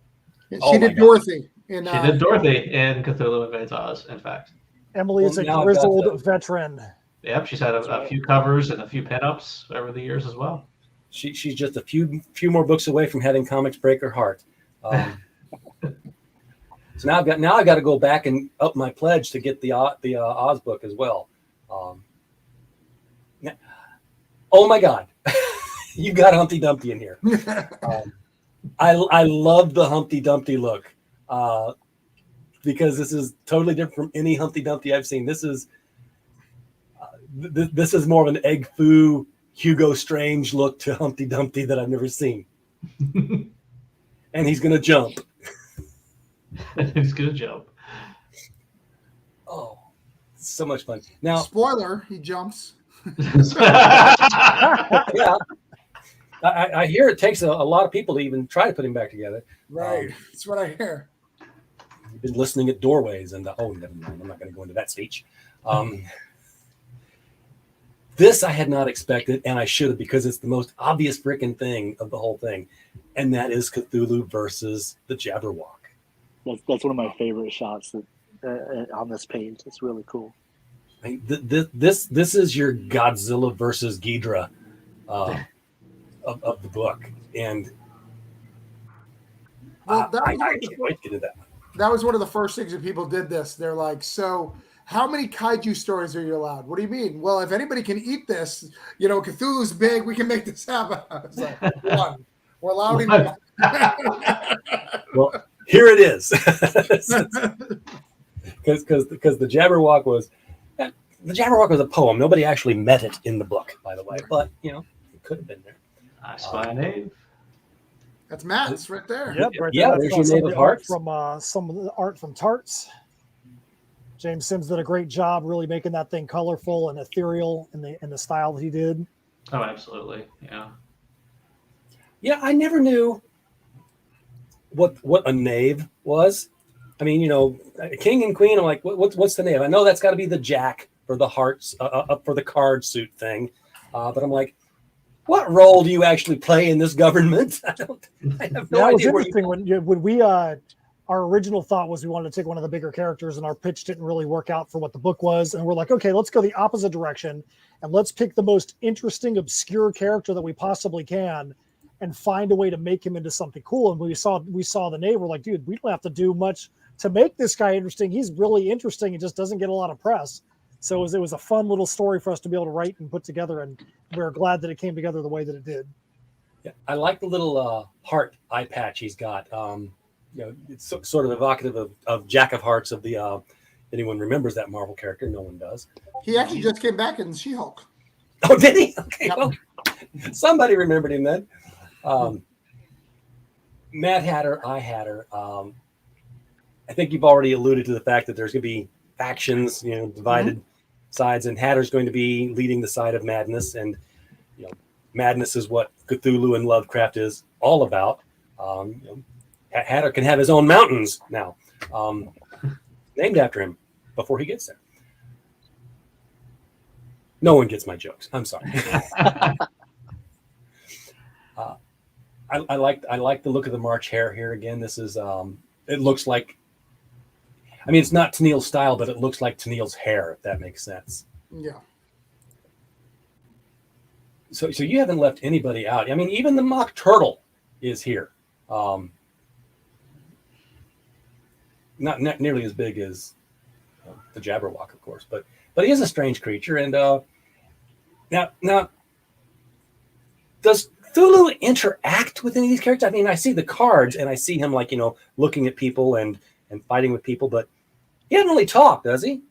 She did Dorothy. She did Dorothy in Cthulhu Invades Oz, in fact. Emily is a grizzled veteran. Yep, she's had a few covers and a few pinups over the years as well. She's just a few more books away from having comics break her heart. So now I've got to go back and up my pledge to get the Oz book as well. Oh my God, you got Humpty Dumpty in here. I love the Humpty Dumpty look because this is totally different from any Humpty Dumpty I've seen. This is more of an egg foo Hugo Strange look to Humpty Dumpty that I've never seen. And he's gonna jump. He's gonna jump. Oh, so much fun. Now, spoiler, he jumps. Yeah. I hear it takes a lot of people to even try to put him back together. Right. That's what I hear. You've been listening at doorways and never mind. I'm not going to go into that speech. This I had not expected, and I should have, because it's the most obvious freaking thing of the whole thing, and that is Cthulhu versus the Jabberwock. That's one of my favorite shots on this page. It's really cool. I mean, this is your Godzilla versus Ghidra of the book, and I can't wait to get into that. That was one of the first things that people did this. They're like, so how many kaiju stories are you allowed? What do you mean? Well, if anybody can eat this, Cthulhu's big, we can make this happen. I was like, one. We're allowed one. Well, here it is. Because the Jabberwock was a poem. Nobody actually met it in the book, by the way, but it could have been there. I spy a knave. That's Matt's right there. Yep, right yeah, there. there's your Knave of Hearts. From some of the art from Tarts. James Sims did a great job really making that thing colorful and ethereal in the style that he did. Oh, absolutely. Yeah. Yeah, I never knew what a knave was I mean, king and queen. I'm like, what's the name? I know that's got to be the jack for the hearts, for the card suit thing. But I'm like, what role do you actually play in this government? I have no That was idea. interesting when we our original thought was we wanted to take one of the bigger characters, and our pitch didn't really work out for what the book was, and we're like, okay, let's go the opposite direction, and let's pick the most interesting, obscure character that we possibly can, and find a way to make him into something cool. And when we saw the name, we're like, dude, we don't have to do much to make this guy interesting. He's really interesting. He just doesn't get a lot of press. So it was a fun little story for us to be able to write and put together, and we're glad that it came together the way that it did. Yeah, I like the little heart eye patch he's got. It's sort of evocative of Jack of Hearts of the. Anyone remembers that Marvel character? No one does. He actually just came back in She-Hulk. Oh, did he? Okay, Yep. well, somebody remembered him then. Mad Hatter, I Hatter. I think you've already alluded to the fact that there's going to be factions, divided sides, and Hatter's going to be leading the side of madness, and madness is what Cthulhu and Lovecraft is all about. Hatter can have his own mountains now, named after him before he gets there. No one gets my jokes. I'm sorry. I like the look of the March hare here again. This is it looks like. I mean, it's not Tennille's style, but it looks like Tennille's hair, if that makes sense. Yeah. So you haven't left anybody out. I mean, even the mock turtle is here. Not nearly as big as the Jabberwock, of course, but he is a strange creature. And now, does Cthulhu interact with any of these characters? I mean, I see the cards and I see him looking at people and fighting with people, but he doesn't really talk, does he?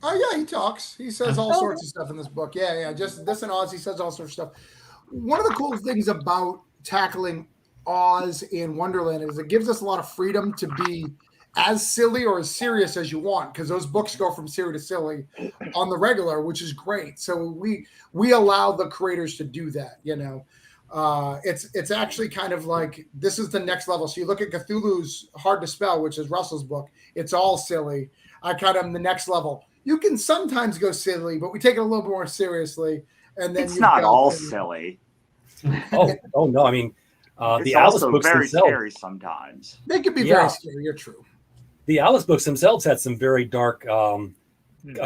Oh yeah, he talks. He says all sorts of stuff in this book. Yeah. Just this and Oz, he says all sorts of stuff. One of the cool things about tackling Oz in Wonderland is it gives us a lot of freedom to be as silly or as serious as you want, because those books go from silly to silly on the regular, which is great. So we allow the creators to do that. It's actually kind of like this is the next level. So you look at Cthulhu's Hard to Spell, which is Russell's book. It's all silly. I kind of am the next level. You can sometimes go silly, but we take it a little more seriously. And then it's not all silly. Oh no! I mean, the it's Alice also books very themselves. scary sometimes. They could be very scary. You're true. The Alice books themselves had some very dark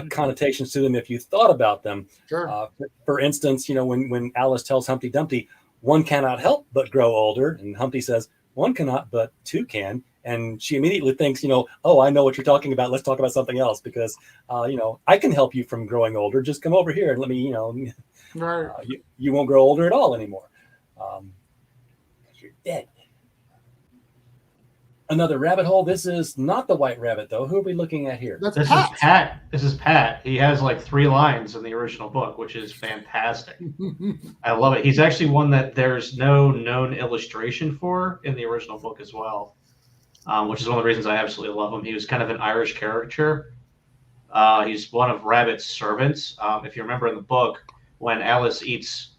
connotations to them if you thought about them. Sure. For instance, when Alice tells Humpty Dumpty, one cannot help but grow older, and Humpty says, one cannot, but two can. And she immediately thinks, oh, I know what you're talking about. Let's talk about something else because, I can help you from growing older. Just come over here and let me, right. You won't grow older at all anymore. You're dead. Another rabbit hole. This is not the White Rabbit, though. Who are we looking at here? This is Pat. This is Pat. He has like 3 lines in the original book, which is fantastic. I love it. He's actually one that there's no known illustration for in the original book as well, which is one of the reasons I absolutely love him. He was kind of an Irish caricature. He's one of Rabbit's servants. If you remember in the book, when Alice eats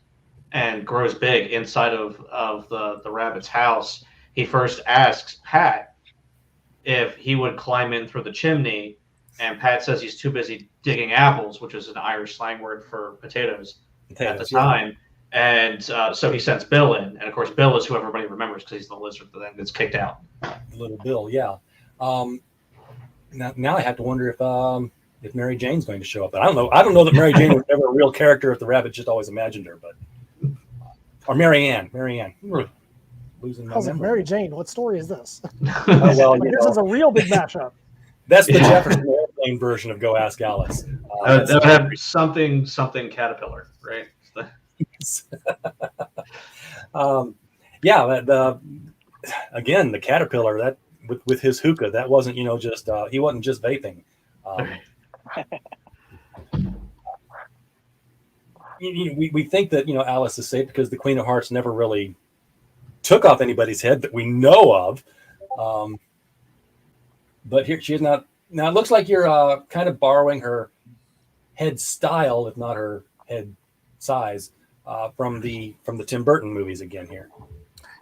and grows big inside of the rabbit's house, he first asks Pat if he would climb in through the chimney, and Pat says he's too busy digging apples, which is an Irish slang word for potatoes at the time. And so he sends Bill in, and of course Bill is who everybody remembers because he's the lizard that then gets kicked out. Little Bill, yeah. Now I have to wonder if Mary Jane's going to show up. But I don't know that Mary Jane was ever a real character if the rabbit just always imagined her. But or Mary Ann. Losing my memory. Mary Jane, what story is this? This is a real big mashup. That's the Jefferson Airplane version of Go Ask Alice. That would have something caterpillar, right? Again, the caterpillar that with his hookah, that wasn't just he wasn't just vaping. We think that Alice is safe because the Queen of Hearts never really took off anybody's head that we know of. But here she is not. Now it looks like you're kind of borrowing her head style, if not her head size, from the Tim Burton movies again here.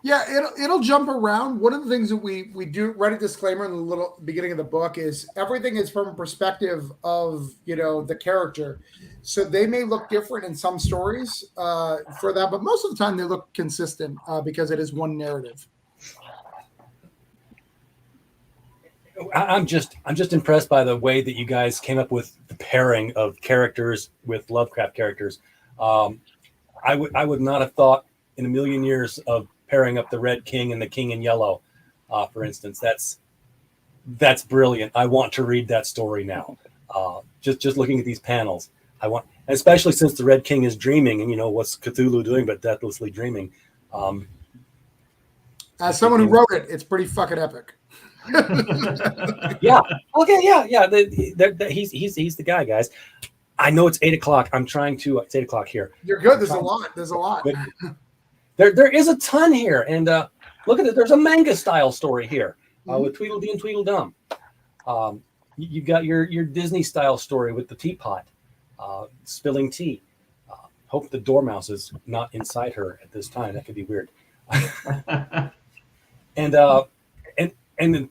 Yeah, it'll jump around. One of the things that we do write a disclaimer in the little beginning of the book is everything is from a perspective of the character, so they may look different in some stories for that, but most of the time they look consistent because it is one narrative. I'm just impressed by the way that you guys came up with the pairing of characters with Lovecraft characters. I would not have thought in a million years of pairing up the Red King and the King in Yellow, for instance. That's brilliant. I want to read that story now. Just looking at these panels, I want, especially since the Red King is dreaming, and what's Cthulhu doing but deathlessly dreaming. As someone who wrote it, it's pretty fucking epic. Yeah. Okay. Yeah. He's the guy, guys. I know it's 8 o'clock. I'm trying to. It's 8 o'clock here. You're good. There's a lot. But there is a ton here, and look at it. There's a manga style story here with Tweedledee and Tweedledum. You've got your Disney style story with the teapot spilling tea. Hope the dormouse is not inside her at this time. That could be weird. And then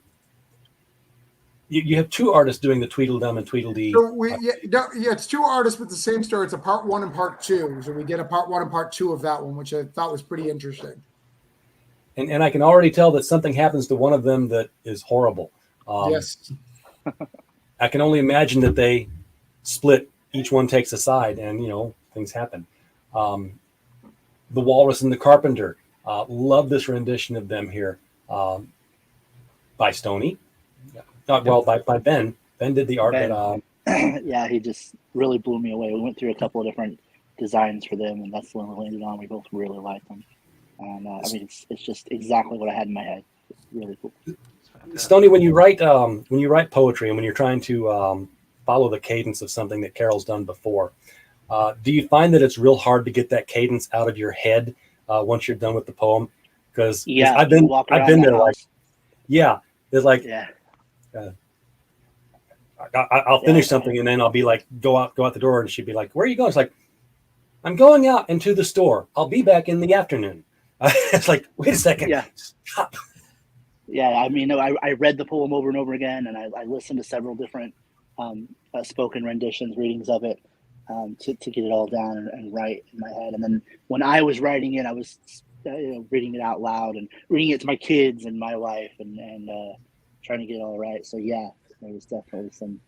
you have two artists doing the Tweedledum and Tweedledee. So it's two artists with the same story. It's a part 1 and part 2. So we did a part 1 and part 2 of that one, which I thought was pretty interesting. And I can already tell that something happens to one of them that is horrible. Yes. I can only imagine that they split. Each one takes a side, and things happen. The Walrus and the Carpenter. Love this rendition of them here. By Stoney, by Ben. Ben did the art. But, yeah, he just really blew me away. We went through a couple of different designs for them, and that's the one we landed on. We both really liked them, and it's just exactly what I had in my head. It's really cool. Stoney, when you write poetry and when you're trying to follow the cadence of something that Carol's done before, do you find that it's real hard to get that cadence out of your head once you're done with the poem? Because I've been there. Like, yeah, it's like, I'll finish something and then I'll be like, go out the door, and she'd be like, "Where are you going?" It's like, "I'm going out into the store. I'll be back in the afternoon." It's like, wait a second. Yeah. Stop. Yeah, I mean, I read the poem over and over again, and I listened to several different spoken renditions, readings of it, to get it all down and write in my head. And then when I was writing it, I was reading it out loud and reading it to my kids and my wife, and trying to get it all right. So yeah, there was definitely some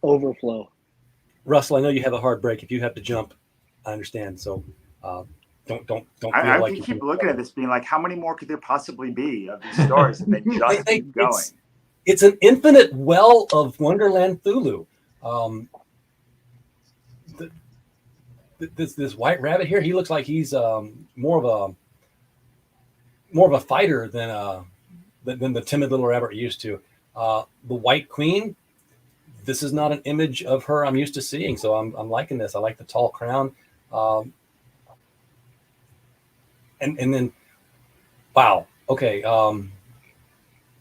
overflow. Russell, I know you have a hard break. If you have to jump, I understand. So don't feel I like can keep looking at this, being like, how many more could there possibly be of these stories? And they just keep going. It's an infinite well of Wonderland Cthulhu. This white rabbit here, he looks like he's more of a fighter than the timid little rabbit you're used to. The White Queen, this is not an image of her I'm used to seeing, so I'm liking this. I like the tall crown. And then, wow, okay.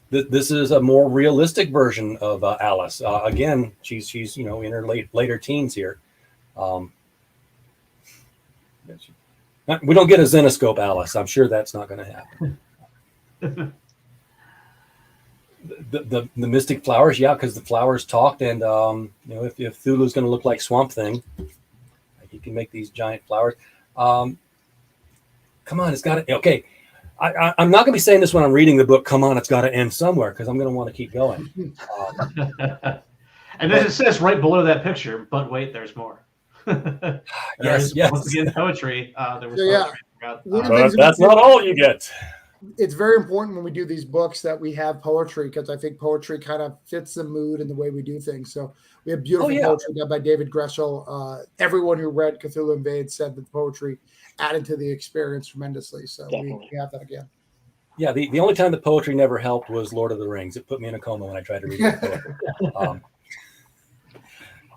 This is a more realistic version of Alice. Again, she's in her later teens here. We don't get a Zenoscope Alice. I'm sure that's not going to happen. the mystic flowers, yeah, because the flowers talked, and if Cthulhu's going to look like Swamp Thing, he can make these giant flowers. Come on, it's got to. Okay, I'm not going to be saying this when I'm reading the book. Come on, it's got to end somewhere, because I'm going to want to keep going. And then it says right below that picture, but wait, there's more. Yes. Once again, poetry. There was poetry. But that's not all you get. It's very important when we do these books that we have poetry, because I think poetry kind of fits the mood and the way we do things. So we have beautiful poetry done by David Greshel. Everyone who read Cthulhu Invades said that the poetry added to the experience tremendously. So we have that again. Yeah, the only time the poetry never helped was Lord of the Rings. It put me in a coma when I tried to read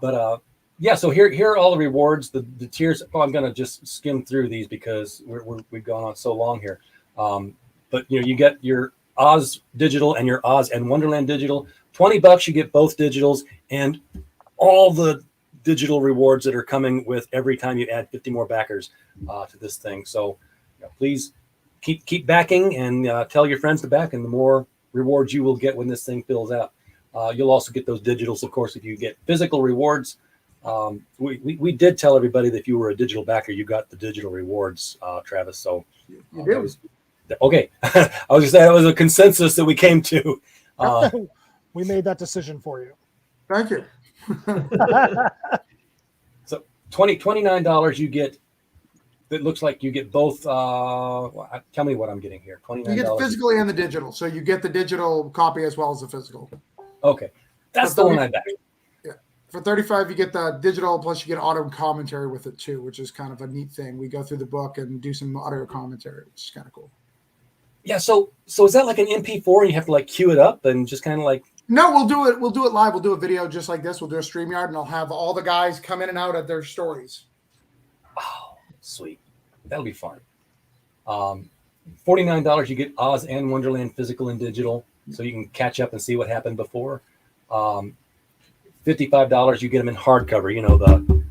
it. Yeah, so here are all the rewards. The tiers. I'm going to just skim through these because we've gone on so long here. But you get your Oz digital and your Oz and Wonderland digital. $20, you get both digitals and all the digital rewards that are coming with every time you add 50 more backers to this thing. So please keep backing and tell your friends to back, and the more rewards you will get when this thing fills out. You'll also get those digitals, of course, if you get physical rewards. We did tell everybody that if you were a digital backer, you got the digital rewards, Travis. So You do. okay. I was just saying that was a consensus that we came to. We made that decision for you. Thank you. So $29 you get. It looks like you get both. Tell me what I'm getting here. $29. You get the physically and the digital. So you get the digital copy as well as the physical. Okay, that's the one I backed. Yeah, for $35 you get the digital, plus you get auto commentary with it too, which is kind of a neat thing. We go through the book and do some audio commentary, which is kind of cool. Yeah. So is that like an MP4 and you have to like queue it up and just kind of like? No, we'll do it. We'll do it live. We'll do a video just like this. We'll do a StreamYard, and I'll have all the guys come in and out of their stories. Oh, sweet. That'll be fun. $49 you get Oz and Wonderland physical and digital, so you can catch up and see what happened before. $55 you get them in hardcover.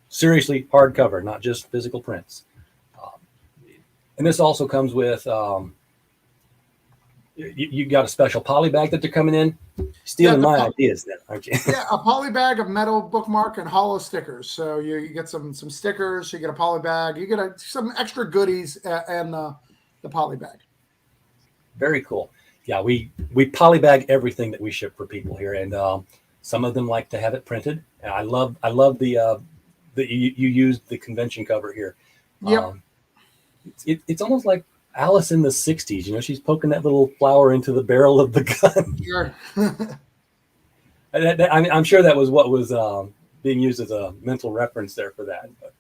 Seriously hardcover, not just physical prints. And this also comes with you got a special poly bag that they're coming in. Stealing my ideas then, aren't you? Yeah, a poly bag of metal bookmark and hollow stickers. So you get some stickers, you get a poly bag, you get some extra goodies, and the poly bag. Very cool. Yeah, we poly bag everything that we ship for people here, and some of them like to have it printed. And I love the you used the convention cover here. Yep. It's almost like Alice in the 60s. She's poking that little flower into the barrel of the gun. Sure. I'm sure that was what was being used as a mental reference there for that. But,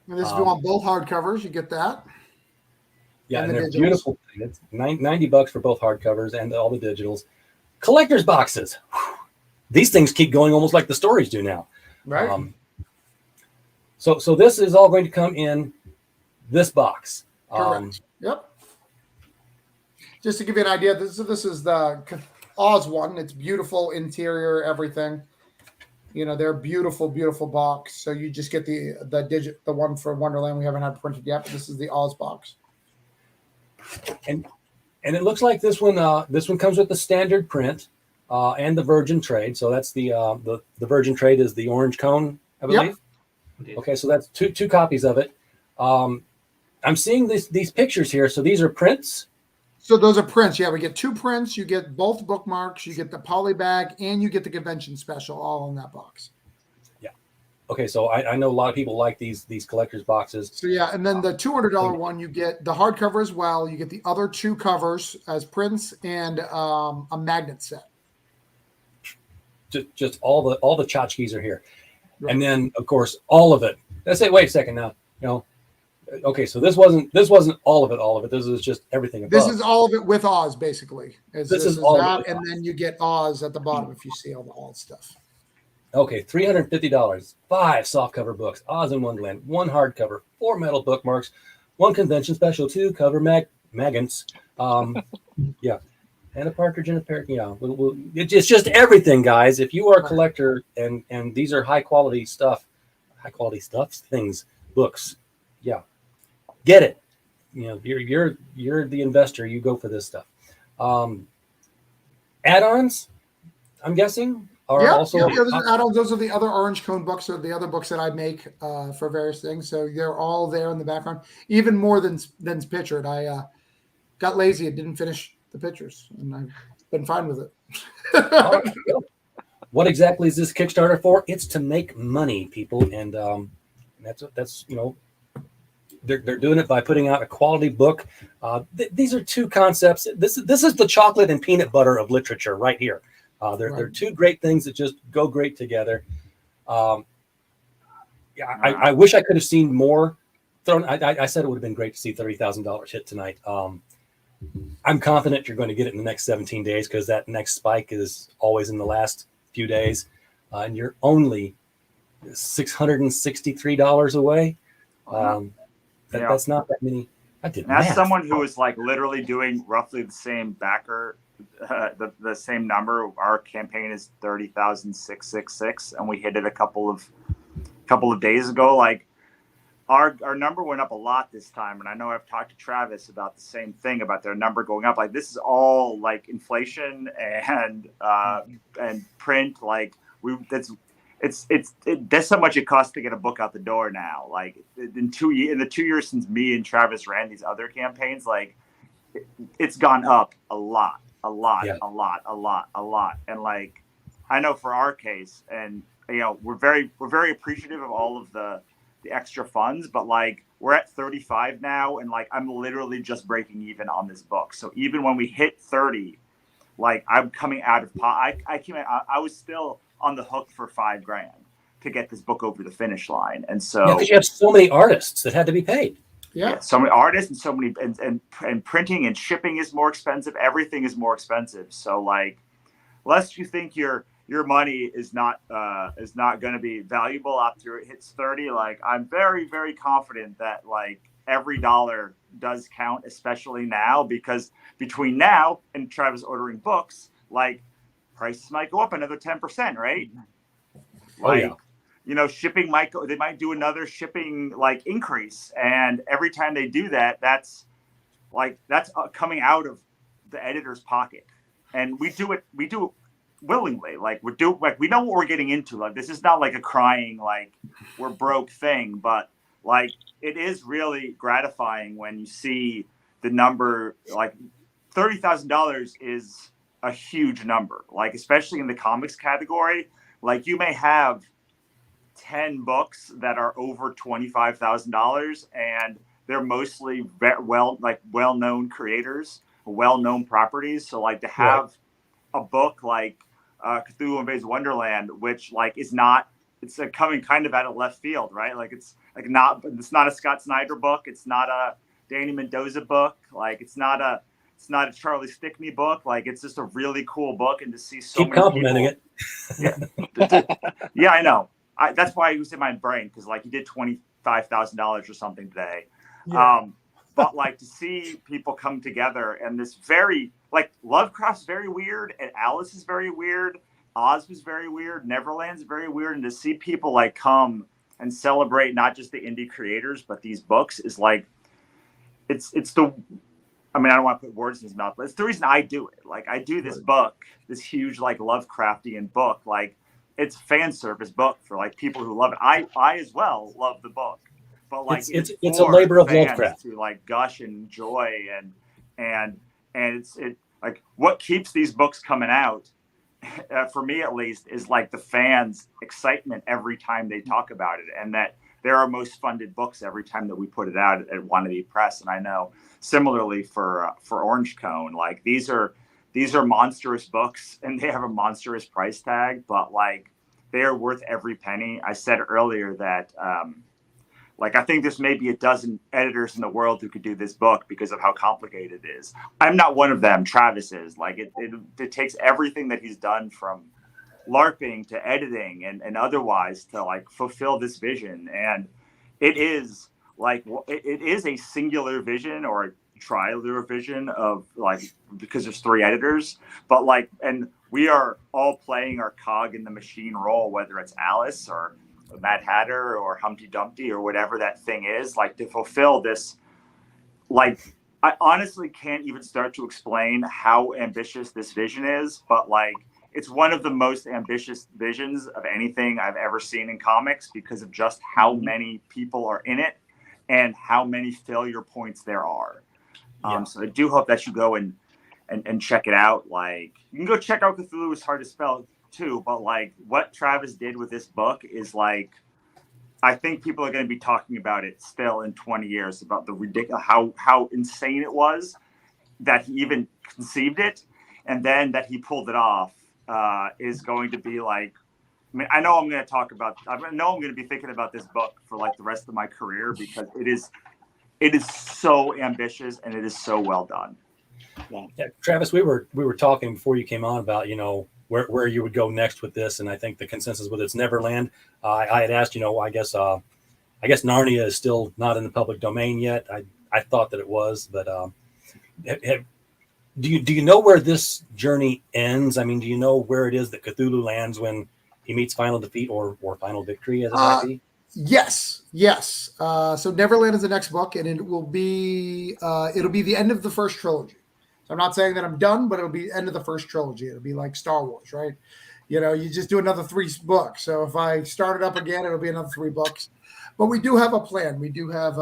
and this, if you want both hardcovers, you get that. Yeah, and they're beautiful. It's $90 for both hardcovers and all the digitals. Collector's boxes. Whew. These things keep going almost like the stories do now. Right. So this is all going to come in this box. Correct. Yep. Just to give you an idea, this is the Oz one. It's beautiful interior, everything. They're beautiful, beautiful box. So you just get the one for Wonderland we haven't had printed yet, but this is the Oz box. And it looks like this one comes with the standard print and the Virgin trade. So that's the Virgin trade is the orange cone, I believe. Yep. Okay, so that's two copies of it. I'm seeing these pictures here. So these are prints. So those are prints. Yeah, we get 2 prints. You get both bookmarks. You get the poly bag, and you get the convention special all in that box. Yeah. Okay, so I know a lot of people like these collector's boxes. So yeah, and then the $200 one, you get the hardcover as well. You get the other 2 covers as prints and a magnet set. Just all the tchotchkes are here, Right. And then of course all of it. Let's say, wait a second now. Okay, so this wasn't all of it. All of it. This is just everything above. This is all of it with Oz, basically. This is all that, of it. and then you get Oz at the bottom if you see all the Oz stuff. Okay, $350. 5 softcover books, Oz and Wonderland, 1 hardcover, 4 metal bookmarks, 1 convention special, 2 cover magants. Yeah, and a partridge in a pear. Yeah, it's just everything, guys. If you are a collector and these are high quality things, books. Yeah. Get it. You're the investor. You go for this stuff. Add-ons, I'm guessing, are also. Yeah, those are add-ons. Those are the other orange cone books, or the other books that I make for various things. So they're all there in the background, even more than pictured. I got lazy and didn't finish the pictures, and I've been fine with it. What exactly is this Kickstarter for? It's to make money, people, and that's They're doing it by putting out a quality book. These are 2 concepts. This is the chocolate and peanut butter of literature right here. They're 2 great things that just go great together. I wish I could have seen more thrown. I said it would have been great to see $30,000 hit tonight. I'm confident you're going to get it in the next 17 days because that next spike is always in the last few days, and you're only $663 away. That's not that many. That's someone who is like literally doing roughly the same backer, the same number. Our campaign is 30,666, and we hit it a couple of days ago. Like our number went up a lot this time, and I know I've talked to Travis about the same thing about their number going up. Like this is all like inflation and print. Like that's how much it costs to get a book out the door now. Like in the 2 years since me and Travis ran these other campaigns, like it's gone up a lot. Yeah. A lot. And like I know for our case, and we're very appreciative of all of the extra funds, but like we're at 35 now, and like I'm literally just breaking even on this book. So even when we hit 30, like I'm coming out of I was still on the hook for $5,000 to get this book over the finish line. And so because you have so many artists that had to be paid. Yeah. So many artists and so many and printing and shipping is more expensive. Everything is more expensive. So like, lest you think your money is not going to be valuable after it hits 30. Like I'm very, very confident that like every dollar does count, especially now, because between now and Travis ordering books, like prices might go up another 10%, right? Like, shipping they might do another shipping like increase. And every time they do that, that's coming out of the editor's pocket. And we do it willingly. Like we know what we're getting into. Like this is not like a crying, like we're broke thing, but like it is really gratifying when you see the number. Like $30,000 is a huge number, like especially in the comics category. Like you may have 10 books that are over $25,000, and they're mostly well-known creators, well-known properties. So like to have a book like Cthulhu Invades Wonderland, which like it's coming kind of out of left field, right? Like it's not a Scott Snyder book, it's not a Danny Mendoza book, like it's not a Charlie Stickney book. Like it's just a really cool book, and to see so Keep many complimenting it. Yeah, I know. That's why it was in my brain, because like he did $25,000 or something today. Yeah. But like to see people come together, and this very like Lovecraft's very weird, and Alice is very weird, Oz was very weird, Neverland's very weird, and to see people like come and celebrate not just the indie creators but these books is like it's the. I mean, I don't want to put words in his mouth, but it's the reason I do it. Like I do this book, this huge like Lovecraftian book, like it's fan service book for like people who love it. I as well love the book, but like it's a labor of Lovecraft to like gush and enjoy and it's like what keeps these books coming out for me at least is like the fans' excitement every time they talk about it, and that they're our most funded books every time that we put it out at Wannabe Press. And I know similarly for Orange Cone, like these are monstrous books, and they have a monstrous price tag, but like they are worth every penny. I said earlier that like I think there's maybe a dozen editors in the world who could do this book because of how complicated it is. I'm not one of them. Travis is. Like it takes everything that he's done from LARPing to editing and otherwise to like fulfill this vision. And it is like it is a singular vision or a triangular vision of like, because there's 3 editors, but like, and we are all playing our cog in the machine role, whether it's Alice or Mad Hatter or Humpty Dumpty or whatever that thing is, like to fulfill this. Like I honestly can't even start to explain how ambitious this vision is, but like it's one of the most ambitious visions of anything I've ever seen in comics because of just how many people are in it and how many failure points there are. So I do hope that you go and check it out. Like you can go check out Cthulhu. It's hard to spell too, but like what Travis did with this book is like, I think people are going to be talking about it still in 20 years about the ridiculous, how insane it was that he even conceived it. And then that he pulled it off is going to be like, I mean, I know I'm going to be thinking about this book for like the rest of my career because it is so ambitious and it is so well done. Yeah, Travis, we were talking before you came on about, where you would go next with this. And I think the consensus with it's Neverland. I had asked, I guess Narnia is still not in the public domain yet. I thought that it was, but do you know where this journey ends? I mean, do you know where it is that Cthulhu lands when he meets final defeat or final victory, as it might be? Yes. So Neverland is the next book, and it'll be the end of the first trilogy. So I'm not saying that I'm done, but it'll be the end of the first trilogy. It'll be like Star Wars, right? You just do another 3 books. So if I start it up again, it'll be another 3 books. But we do have a plan. We do have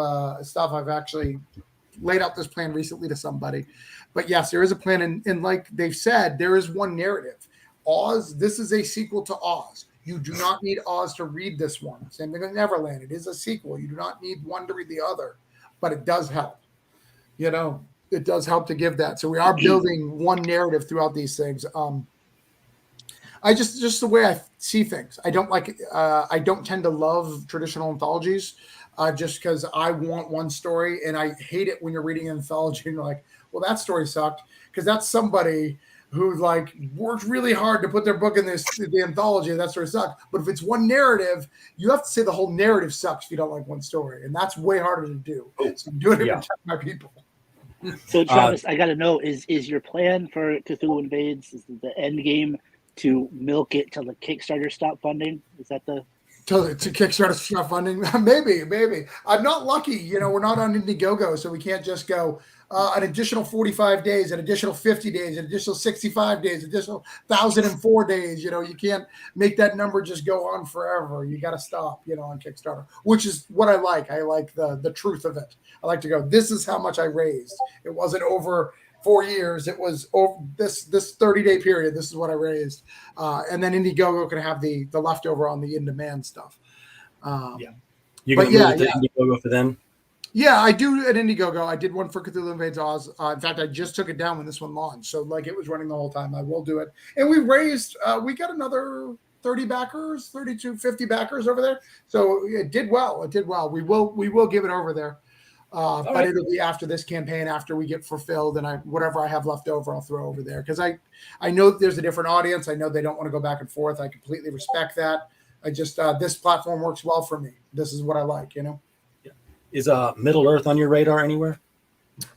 stuff. I've actually laid out this plan recently to somebody. But yes, there is a plan. And like they've said, there is one narrative. Oz, this is a sequel to Oz. You do not need Oz to read this one. Same thing with Neverland. It is a sequel. You do not need one to read the other. But it does help. It does help to give that. So we are building one narrative throughout these things. I just the way I see things. I don't tend to love traditional anthologies just because I want one story, and I hate it when you're reading an anthology and you're like, well, that story sucked, because that's somebody who like worked really hard to put their book in the anthology, and that story sucked. But if it's one narrative, you have to say the whole narrative sucks if you don't like one story, and that's way harder to do. So I'm doing it to protect my people. So Travis, I got to know, is your plan for Cthulhu Invades, is the end game to milk it till the Kickstarter stop funding? Is that the to Kickstarter stop funding? Maybe. I'm not lucky. We're not on Indiegogo, so we can't just go an additional 45 days, an additional 50 days, an additional 65 days, additional 1,004 days. You can't make that number just go on forever. You got to stop, on Kickstarter, which is what I like. I like the truth of it. I like to go, this is how much I raised. It wasn't over 4 years. It was over this 30-day period. This is what I raised. And then Indiegogo can have the leftover on the in-demand stuff. You're going to move it to Indiegogo for them? Yeah, I do at Indiegogo. I did one for Cthulhu Invades Oz. In fact, I just took it down when this one launched. So it was running the whole time. I will do it. And we raised, we got another 30 backers, 32, 50 backers over there. So it did well. We will give it over there. But it'll be after this campaign, after we get fulfilled, and whatever I have left over, I'll throw over there. Because I know that there's a different audience. I know they don't want to go back and forth. I completely respect that. I just, this platform works well for me. This is what I like, Is Middle Earth on your radar anywhere?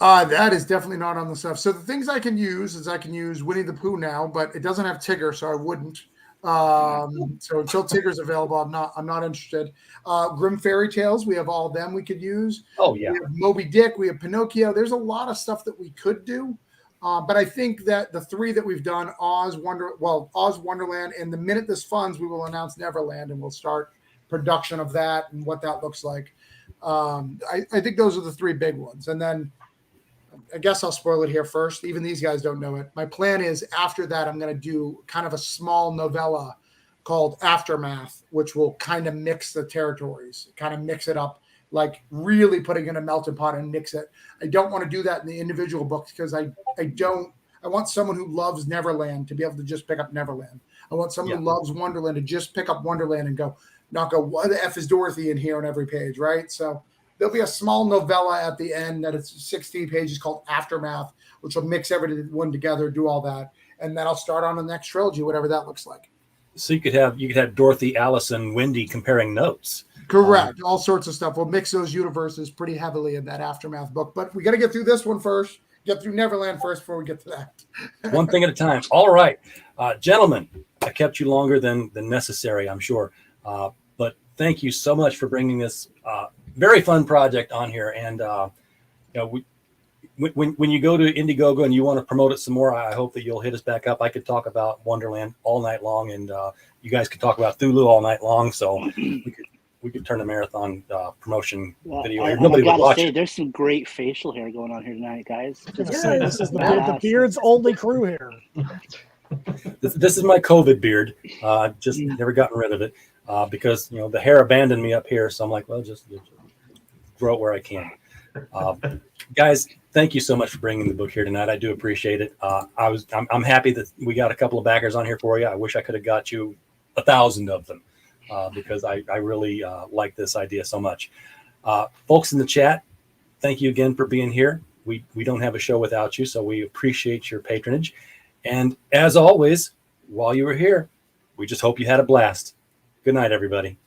That is definitely not on the stuff. So the things I can use is I can use Winnie the Pooh now, but it doesn't have Tigger, so I wouldn't. So until Tigger's available, I'm not interested. Grim Fairy Tales, we have all of them we could use. Oh yeah. We have Moby Dick, we have Pinocchio. There's a lot of stuff that we could do. But I think that the 3 that we've done, Oz, Wonderland, and the minute this funds, we will announce Neverland, and we'll start production of that and what that looks like. I think those are the 3 big ones. And then I guess I'll spoil it here first. Even these guys don't know it. My plan is after that, I'm going to do kind of a small novella called Aftermath, which will kind of mix the territories, kind of mix it up, like really putting in a melting pot and mix it. I don't want to do that in the individual books because I want someone who loves Neverland to be able to just pick up Neverland. I want someone who loves Wonderland to just pick up Wonderland and not go, what the F is Dorothy in here on every page, right? So there'll be a small novella at the end that it's 16 pages called Aftermath, which will mix everyone together, do all that. And then I'll start on the next trilogy, whatever that looks like. So you could have Dorothy, Alice, and Wendy comparing notes. Correct. All sorts of stuff. We'll mix those universes pretty heavily in that Aftermath book. But we got to get through this one first, get through Neverland first before we get to that. One thing at a time. All right. Gentlemen, I kept you longer than necessary, I'm sure. But thank you so much for bringing this very fun project on here. And when you go to Indiegogo and you want to promote it some more, I hope that you'll hit us back up. I could talk about Wonderland all night long, and you guys could talk about Cthulhu all night long. So we could turn a marathon promotion video here. Nobody would watch it. There's some great facial hair going on here tonight, guys. This is the beard's only crew here. This is my COVID beard. Just never gotten rid of it because the hair abandoned me up here. So I'm like, well, just grow it where I can. Guys, thank you so much for bringing the book here tonight. I do appreciate it. I'm happy that we got a couple of backers on here for you. I wish I could have got you 1,000 of them because I really like this idea so much. Folks in the chat, thank you again for being here. We don't have a show without you, so we appreciate your patronage. And as always, while you were here, we just hope you had a blast. Good night, everybody.